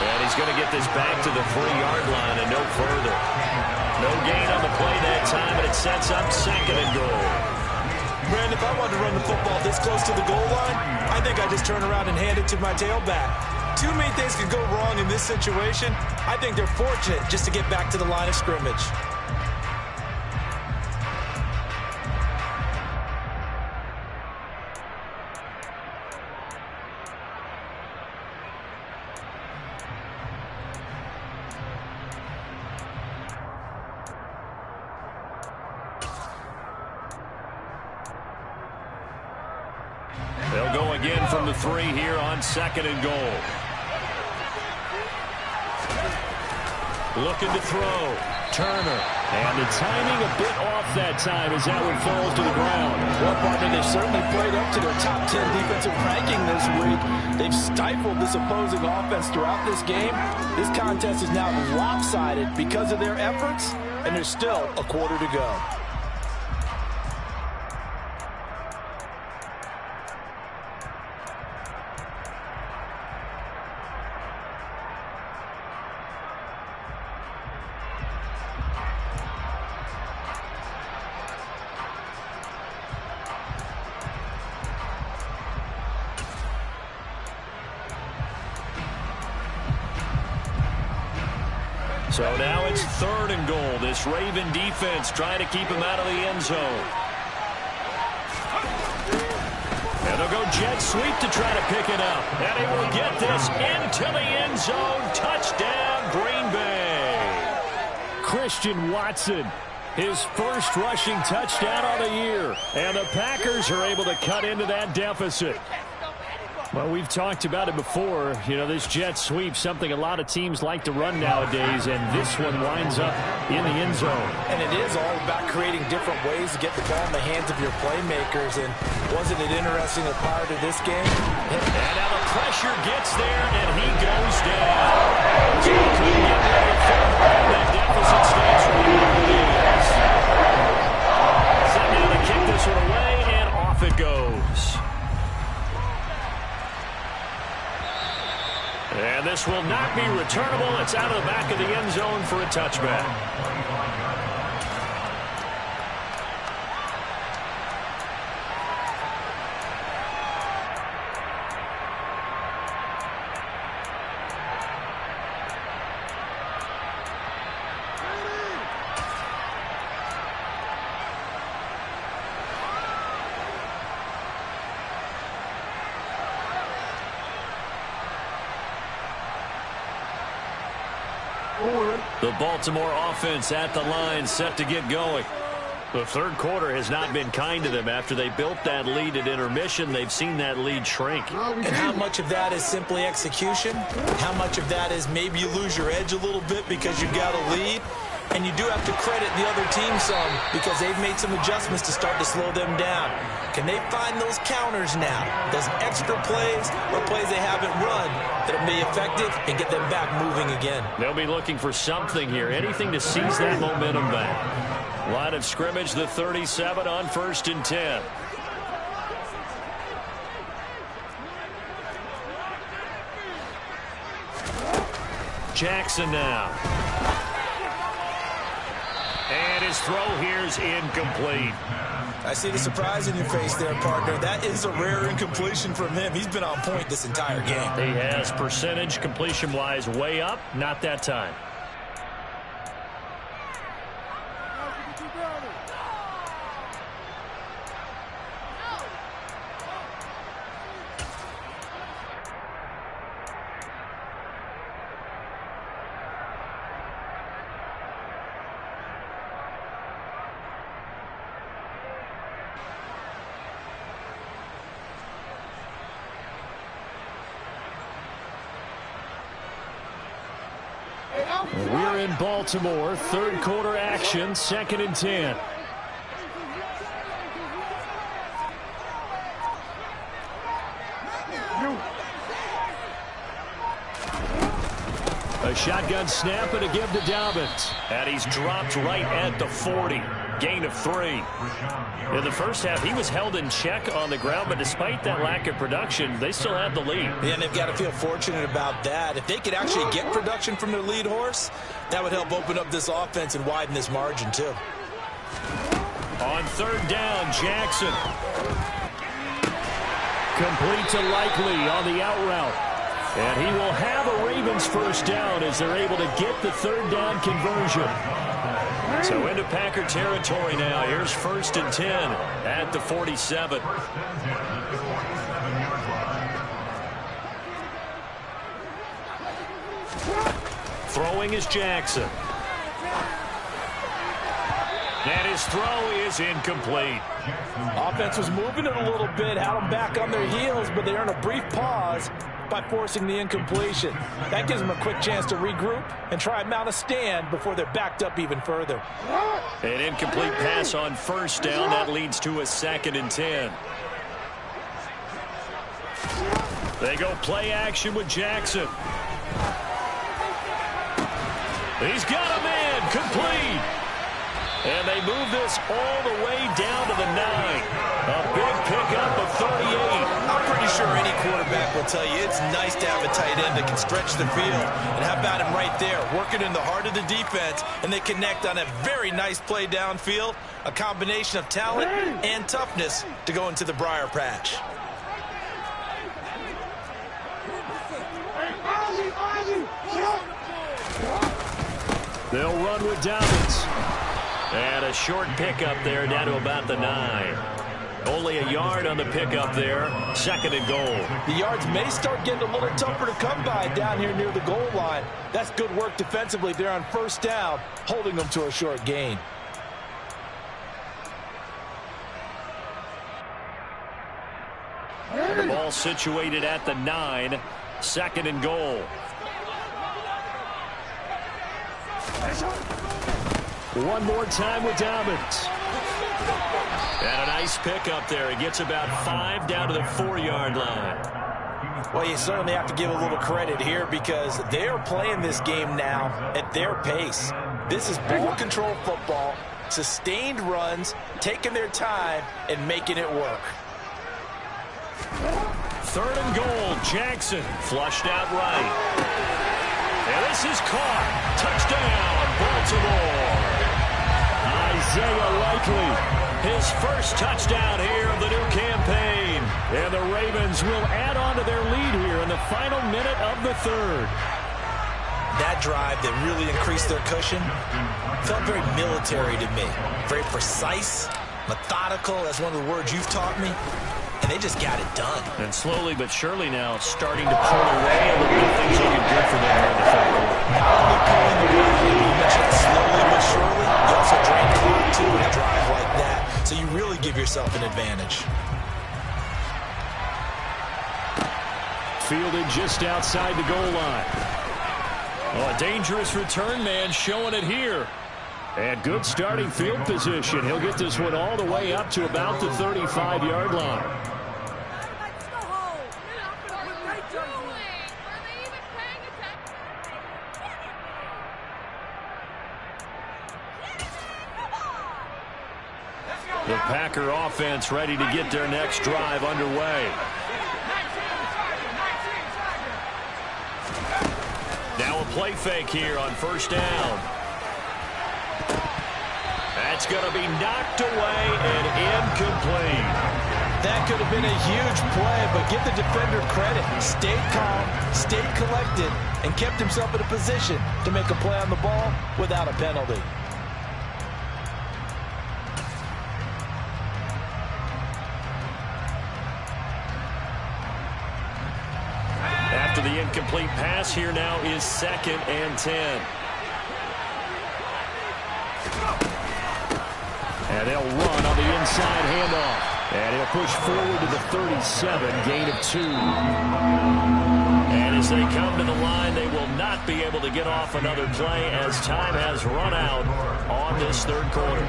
And he's going to get this back to the 3-yard line and no further. No gain on the play that time, and it sets up 2nd and goal. Brandon, if I wanted to run the football this close to the goal line, I think I just turn around and hand it to my tailback. Too many things could go wrong in this situation. I think they're fortunate just to get back to the line of scrimmage. They'll go again from the 3 here on 2nd and goal. Looking to throw. Turner. And the timing a bit off that time as that one falls to the ground. Well, partner, they've certainly played up to their top 10 defensive ranking this week. They've stifled this opposing offense throughout this game. This contest is now lopsided because of their efforts, and there's still a quarter to go. So now it's 3rd and goal. This Raven defense trying to keep him out of the end zone. And they'll go jet sweep to try to pick it up. And he will get this into the end zone. Touchdown, Green Bay. Christian Watson, his first rushing touchdown of the year. And the Packers are able to cut into that deficit. Well, we've talked about it before. You know, this jet sweep, something a lot of teams like to run nowadays, and this one winds up in the end zone. And it is all about creating different ways to get the ball in the hands of your playmakers. And wasn't it interesting that prior to this game? And now the pressure gets there, and he goes down. So he couldn't get rid of it. That deficit stays right where it is. Set now to kick this one away, and off it goes. And this will not be returnable. It's out of the back of the end zone for a touchback. The Baltimore offense at the line, set to get going. The third quarter has not been kind to them. After they built that lead at intermission, they've seen that lead shrink. And how much of that is simply execution? How much of that is maybe you lose your edge a little bit because you've got a lead? And you do have to credit the other team some because they've made some adjustments to start to slow them down. Can they find those counters now? Those extra plays or plays they haven't run that'll be effective and get them back moving again? They'll be looking for something here, anything to seize that momentum back. Line of scrimmage, the 37 on 1st and 10. Jackson now. And his throw here's incomplete. I see the surprise in your face there, partner. That is a rare incompletion from him. He's been on point this entire game. He has percentage completion-wise way up, not that time. We're in Baltimore, third quarter action, 2nd and 10. A shotgun snap and a give to Dobbins. And he's dropped right at the 40. Gain of 3. In the first half, he was held in check on the ground, but despite that lack of production, they still had the lead. Yeah, and they've got to feel fortunate about that. If they could actually get production from their lead horse, that would help open up this offense and widen this margin, too. On third down, Jackson. Complete to Likely on the out route. And he will have a Ravens first down as they're able to get the third down conversion. So into Packer territory now. Here's 1st and 10 at the 47. Throwing is Jackson. And his throw is incomplete. Offense was moving it a little bit, had them back on their heels, but they earned a brief pause by forcing the incompletion. That gives them a quick chance to regroup and try and mount a stand before they're backed up even further. An incomplete pass on first down. That leads to a 2nd and 10. They go play action with Jackson. He's got a man complete. And they move this all the way down to the 9. A big pickup of 38. I'm pretty sure any quarterback will tell you it's nice to have a tight end that can stretch the field. And how about him right there, working in the heart of the defense, and they connect on a very nice play downfield, a combination of talent and toughness to go into the briar patch. They'll run with Dobbins. And a short pickup there down to about the 9. Only a yard on the pickup there. 2nd and goal. The yards may start getting a little tougher to come by down here near the goal line. That's good work defensively there on first down, holding them to a short gain. The ball situated at the 9. 2nd and goal. One more time with Dobbins. And a nice pickup there. He gets about 5 down to the 4-yard line. Well, you certainly have to give a little credit here because they're playing this game now at their pace. This is ball control football, sustained runs, taking their time, and making it work. 3rd and goal. Jackson flushed out right. And this is caught. Touchdown, Baltimore. Isaiah Likely. His first touchdown here of the new campaign. And the Ravens will add on to their lead here in the final minute of the 3rd. That drive that really increased their cushion felt very military to me. Very precise, methodical, that's one of the words you've taught me. And they just got it done. And slowly but surely now starting to pull away a little bit. Things looking good for them here in the 3rd quarter. Not only pulling away, you mentioned slowly but surely. You also drain clock too in a drive like that. So you really give yourself an advantage. Fielded just outside the goal line. Oh, a dangerous return man showing it here. And good starting field position. He'll get this one all the way up to about the 35-yard line. The Packer offense ready to get their next drive underway. Now a play fake here on first down. That's going to be knocked away and incomplete. That could have been a huge play, but give the defender credit. Stayed calm, stayed collected, and kept himself in a position to make a play on the ball without a penalty. After the incomplete pass, here now is 2nd and 10. And they'll run on the inside handoff. And he'll push forward to the 37, gain of 2. And as they come to the line, they will not be able to get off another play as time has run out on this 3rd quarter.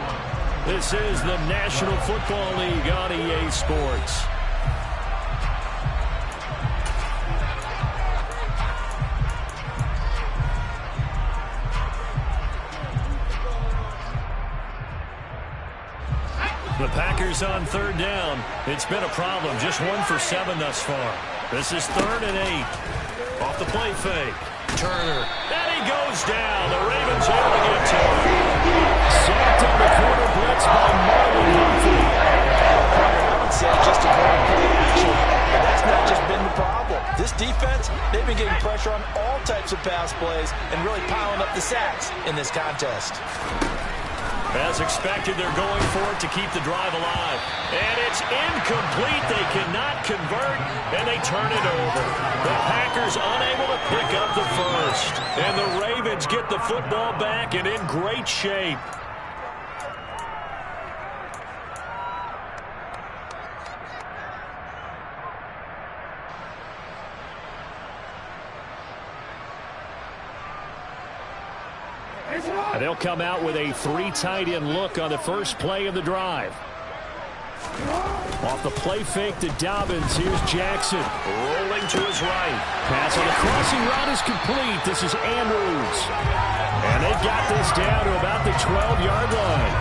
This is the National Football League on EA Sports. The Packers on 3rd down. It's been a problem. Just 1 for 7 thus far. This is 3rd and 8. Off the play fake. Turner. And he goes down. The Ravens able to get to him. Sacked on the quarter blitz by Marlon Humphrey. I would say just a great play action, but that's not just been the problem. This defense, they've been getting pressure on all types of pass plays and really piling up the sacks in this contest. As expected, they're going for it to keep the drive alive. And it's incomplete. They cannot convert, and they turn it over. The Packers unable to pick up the first. And the Ravens get the football back and in great shape. And they'll come out with a 3 tight end look on the first play of the drive. Off the play fake to Dobbins. Here's Jackson. Rolling to his right. Pass on the crossing route is complete. This is Andrews. And they've got this down to about the 12-yard line.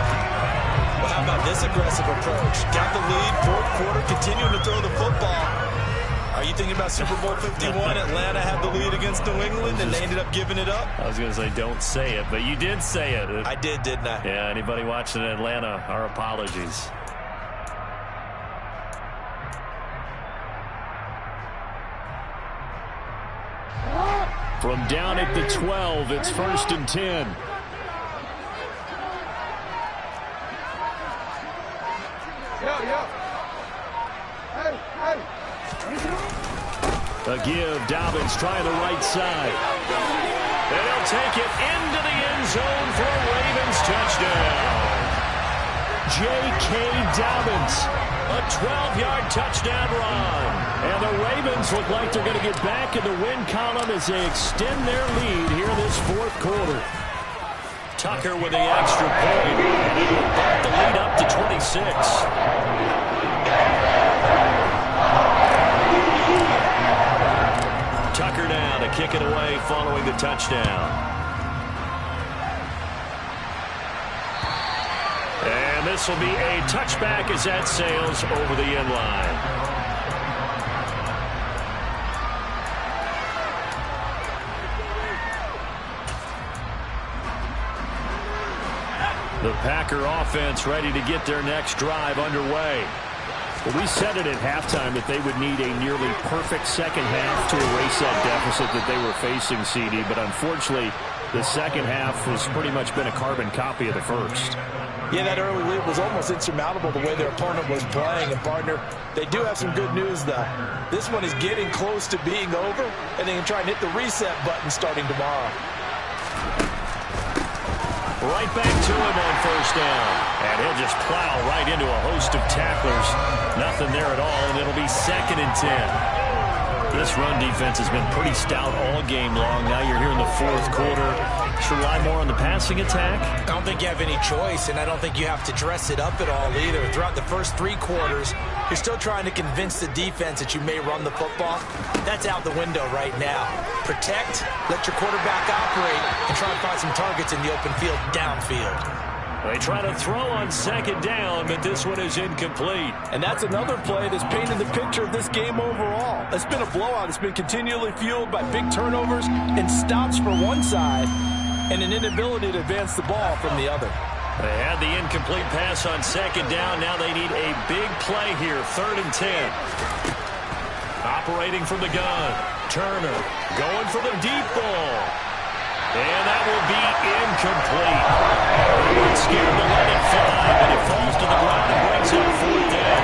Well, how about this aggressive approach? Got the lead, fourth quarter, continuing to throw the football. Are you thinking about Super Bowl 51? Atlanta had the lead against New England, and they ended up giving it up? I was going to say, don't say it, but you did say it. I did, didn't I? Yeah, anybody watching Atlanta, our apologies. From down at the 12, it's 1st and 10. A give, Dobbins trying the right side. And he'll take it into the end zone for a Ravens touchdown. J.K. Dobbins. A 12-yard touchdown run. And the Ravens look like they're going to get back in the win column as they extend their lead here this fourth quarter. Tucker with the extra point. And it will bump the lead up to 26. Tucker down to kick it away following the touchdown. And this will be a touchback as that sails over the end line. The Packer offense ready to get their next drive underway. Well, we said it at halftime that they would need a nearly perfect second half to erase that deficit that they were facing, CD. But unfortunately, the second half has pretty much been a carbon copy of the first. Yeah, that early lead was almost insurmountable the way their opponent was playing. And, partner, they do have some good news, though. This one is getting close to being over, and they can try and hit the reset button starting tomorrow. Right back to him on first down. And he'll just plow right into a host of tacklers. Nothing there at all, and it'll be 2nd and 10. This run defense has been pretty stout all game long. Now you're here in the fourth quarter. Should rely more on the passing attack? I don't think you have any choice, and I don't think you have to dress it up at all either. Throughout the first 3 quarters, you're still trying to convince the defense that you may run the football. That's out the window right now. Protect, let your quarterback operate, and try to find some targets in the open field downfield. They try to throw on 2nd down, but this one is incomplete. And that's another play that's painted the picture of this game overall. It's been a blowout. It's been continually fueled by big turnovers and stops for one side and an inability to advance the ball from the other. They had the incomplete pass on 2nd down. Now they need a big play here, 3rd and 10. Operating from the gun. Turner going for the deep ball. And that will be incomplete. They weren't scared to let it fly, but it falls to the ground and brings up 4th down.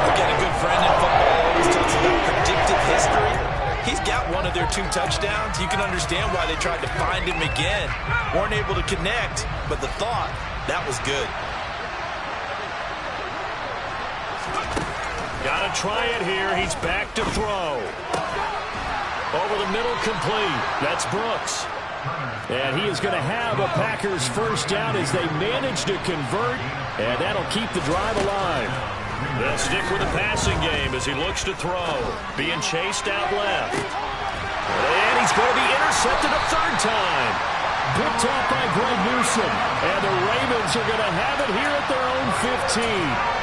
I've got a good friend in football who always talks about predictive history. He's got one of their 2 touchdowns. You can understand why they tried to find him again. Weren't able to connect, but the thought, that was good. Got to try it here. He's back to throw. Over the middle, complete. That's Brooks. And he is going to have a Packers first down as they manage to convert, and that'll keep the drive alive. They'll stick with the passing game as he looks to throw. Being chased out left. And he's going to be intercepted a 3rd time. Picked off by Greg Newsom. And the Ravens are going to have it here at their own 15.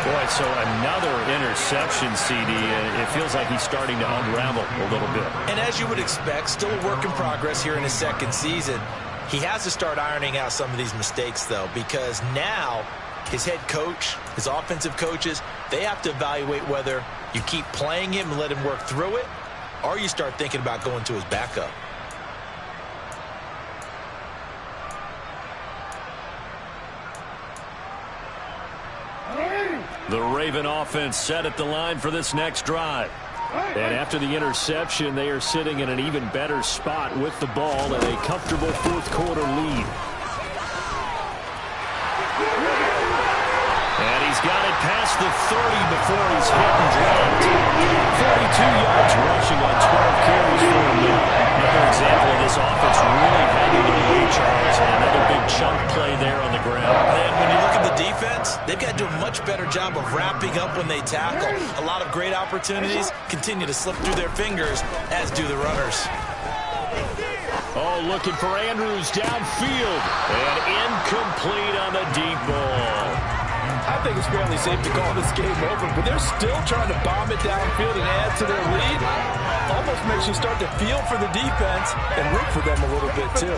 Boy, so another interception, CD. And it feels like he's starting to unravel a little bit. And as you would expect, still a work in progress here in his 2nd season. He has to start ironing out some of these mistakes, though, because now his head coach, his offensive coaches, they have to evaluate whether you keep playing him and let him work through it, or you start thinking about going to his backup. The Raven offense set at the line for this next drive. And after the interception, they are sitting in an even better spot with the ball and a comfortable fourth quarter lead. And he's got it past the 30 before he's hit and dropped. 42 yards rushing on 12 carries for him now. Another example of this offense really having their way, Charles, and another big chunk play there on the ground. And when you look at the defense, they've got to do a much better job of wrapping up when they tackle. A lot of great opportunities continue to slip through their fingers, as do the runners. Oh, looking for Andrews downfield. And incomplete on the deep ball. I think it's fairly safe to call this game over, but they're still trying to bomb it downfield and add to their lead. Almost makes you start to feel for the defense and root for them a little bit, too.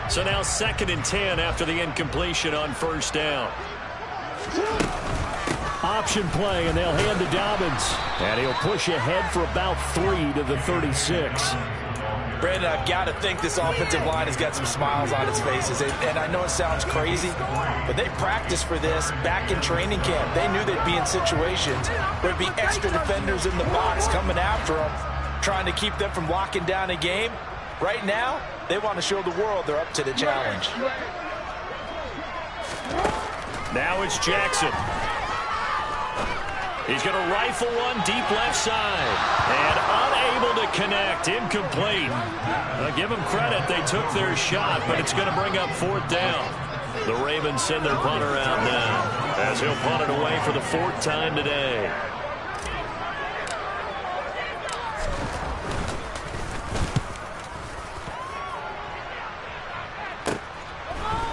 So now 2nd and 10 after the incompletion on first down. Option play, and they'll hand to Dobbins. And he'll push ahead for about 3 to the 36. Brandon, I've got to think this offensive line has got some smiles on its faces. And I know it sounds crazy, but they practiced for this back in training camp. They knew they'd be in situations where there'd be extra defenders in the box coming after them, trying to keep them from locking down a game. Right now, they want to show the world they're up to the challenge. Now it's Jackson. He's going to rifle one deep left side. And unable to connect. Incomplete. Give them credit. They took their shot, but it's going to bring up 4th down. The Ravens send their punter out now, as he'll punt it away for the 4th time today.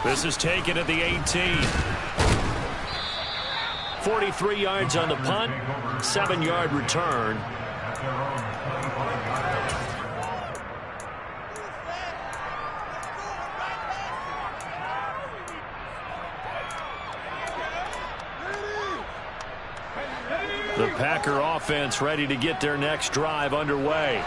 This is taken at the 18. 43 yards on the punt, 7-yard return. The Packer offense ready to get their next drive underway.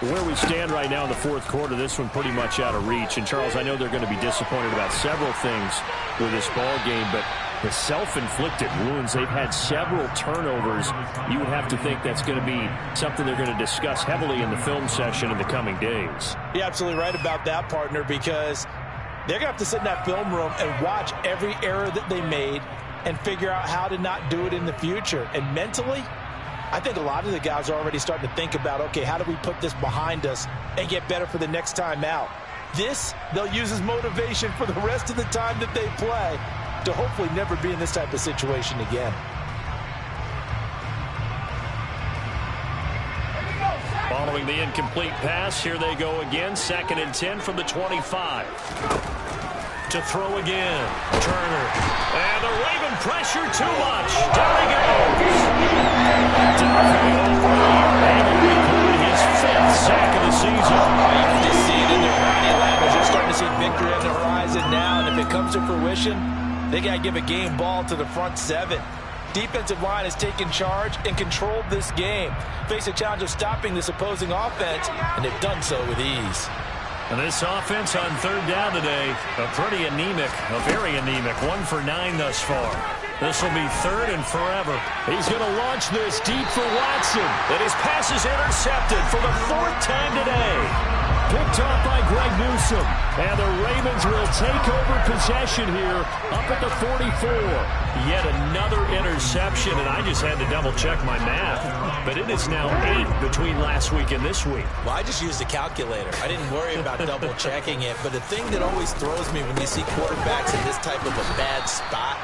Where we stand right now in the fourth quarter, this one pretty much out of reach. And, Charles, I know they're going to be disappointed about several things with this ball game, but the self-inflicted wounds, they've had several turnovers. You would have to think that's going to be something they're going to discuss heavily in the film session in the coming days. You're absolutely right about that, partner, because they're going to have to sit in that film room and watch every error that they made and figure out how to not do it in the future. And mentally, I think a lot of the guys are already starting to think about, okay, how do we put this behind us and get better for the next time out? This, they'll use as motivation for the rest of the time that they play to hopefully never be in this type of situation again. Following the incomplete pass, here they go again. 2nd and 10 from the 25. To throw again. Turner. And the Raven pressure too much. Down he goes. And he recorded his 5th sack of the season. Oh, you can just see it in their body language. You're starting to see victory on the horizon now, and if it comes to fruition, they got to give a game ball to the front 7. Defensive line has taken charge and controlled this game. Face a challenge of stopping this opposing offense, and they've done so with ease. And this offense on 3rd down today, very anemic. 1 for 9 thus far. This will be 3rd and forever. He's going to launch this deep for Watson. And his pass is intercepted for the 4th time today. Picked off by Greg Newsome. And the Ravens will take over possession here up at the 44. Yet another interception, and I just had to double-check my math. But it is now 8 between last week and this week. Well, I just used a calculator. I didn't worry about double-checking it. But the thing that always throws me when you see quarterbacks in this type of a bad spot,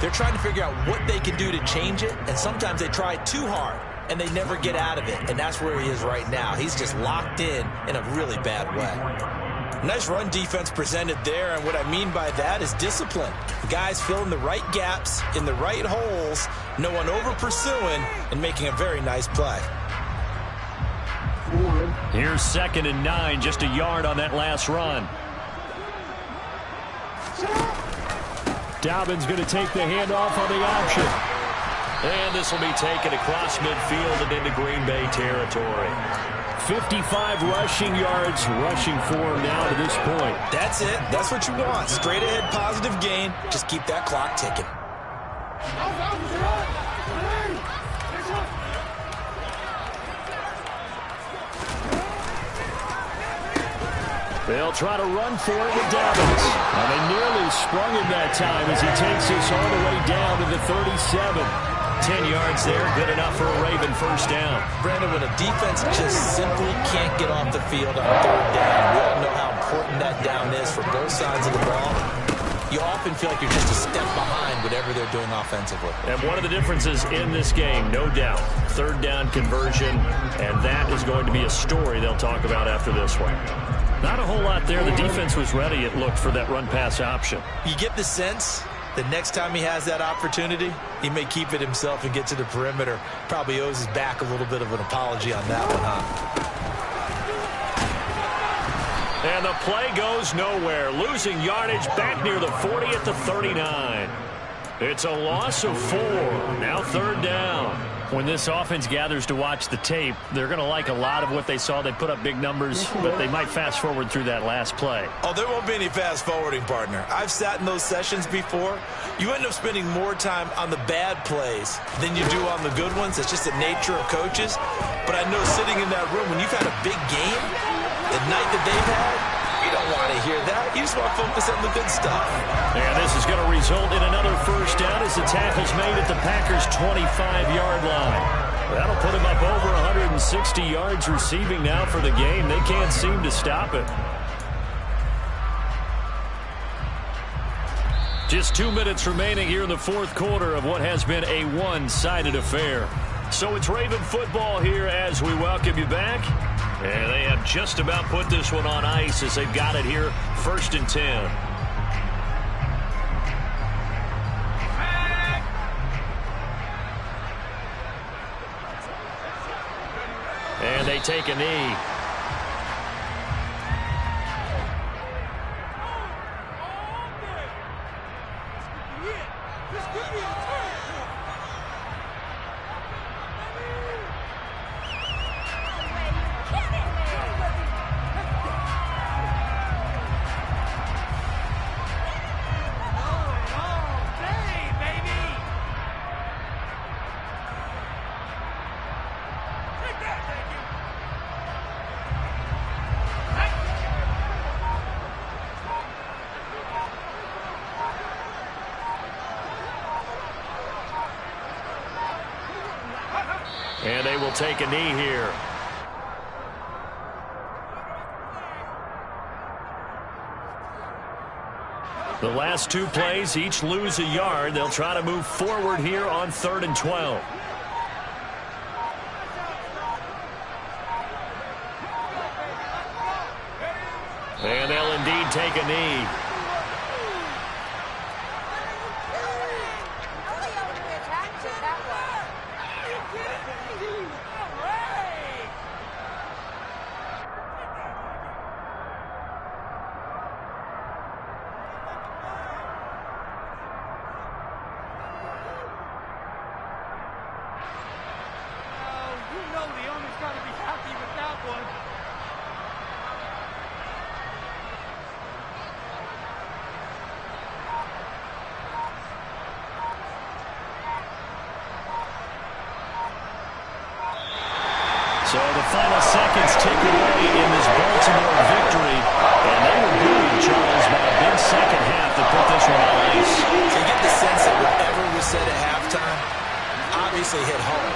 they're trying to figure out what they can do to change it, and sometimes they try too hard, and they never get out of it, and that's where he is right now. He's just locked in a really bad way. Nice run defense presented there, and what I mean by that is discipline. The guys filling the right gaps in the right holes, no one over-pursuing, and making a very nice play. Here's 2nd and 9, just a yard on that last run. Dobbins going to take the handoff on the option. And this will be taken across midfield and into Green Bay territory. 55 rushing yards rushing for him now to this point. That's it. That's what you want. Straight ahead positive gain. Just keep that clock ticking. They'll try to run for it with Dobbins. And they nearly sprung him that time as he takes this all the way down to the 37. 10 yards there, good enough for a Raven first down. Brandon, when a defense just simply can't get off the field on 3rd down, we all know how important that down is for both sides of the ball. You often feel like you're just a step behind whatever they're doing offensively. And one of the differences in this game, no doubt, 3rd down conversion, and that is going to be a story they'll talk about after this one. Not a whole lot there. The defense was ready, it looked, for that run-pass option. You get the sense that next time he has that opportunity, he may keep it himself and get to the perimeter. Probably owes his back a little bit of an apology on that one, huh? And the play goes nowhere. Losing yardage back near the 40 at the 39. It's a loss of 4. Now 3rd down. When this offense gathers to watch the tape, they're going to like a lot of what they saw. They put up big numbers, but they might fast forward through that last play. Oh, there won't be any fast forwarding, partner. I've sat in those sessions before. You end up spending more time on the bad plays than you do on the good ones. It's just the nature of coaches. But I know sitting in that room, when you've had a big game, the night that they've had, you don't want to hear that. You just want to focus on the good stuff. And this is going to result in another first down as the tackle's made at the Packers' 25-yard line. That'll put him up over 160 yards receiving now for the game. They can't seem to stop it. Just 2 minutes remaining here in the 4th quarter of what has been a one-sided affair. So it's Raven football here as we welcome you back. And they have just about put this one on ice as they've got it here, 1st and 10. And they take a knee. And they will take a knee here. The last 2 plays, each lose a yard. They'll try to move forward here on 3rd and 12. And they'll indeed take a knee. So the final seconds tick away in this Baltimore victory. And they were good, Charles, by a big second half to put this one on ice. So you get the sense that whatever was said at halftime obviously hit home.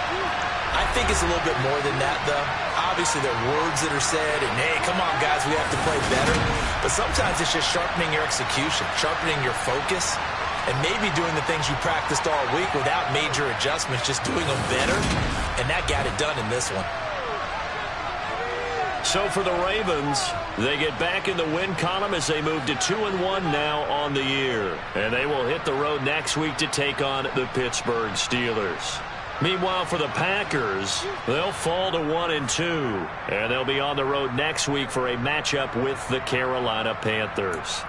I think it's a little bit more than that, though. Obviously, there are words that are said, and, hey, come on, guys, we have to play better. But sometimes it's just sharpening your execution, sharpening your focus, and maybe doing the things you practiced all week without major adjustments, just doing them better. And that got it done in this one. So for the Ravens, they get back in the win column as they move to 2-1 now on the year. And they will hit the road next week to take on the Pittsburgh Steelers. Meanwhile, for the Packers, they'll fall to 1-2. And they'll be on the road next week for a matchup with the Carolina Panthers.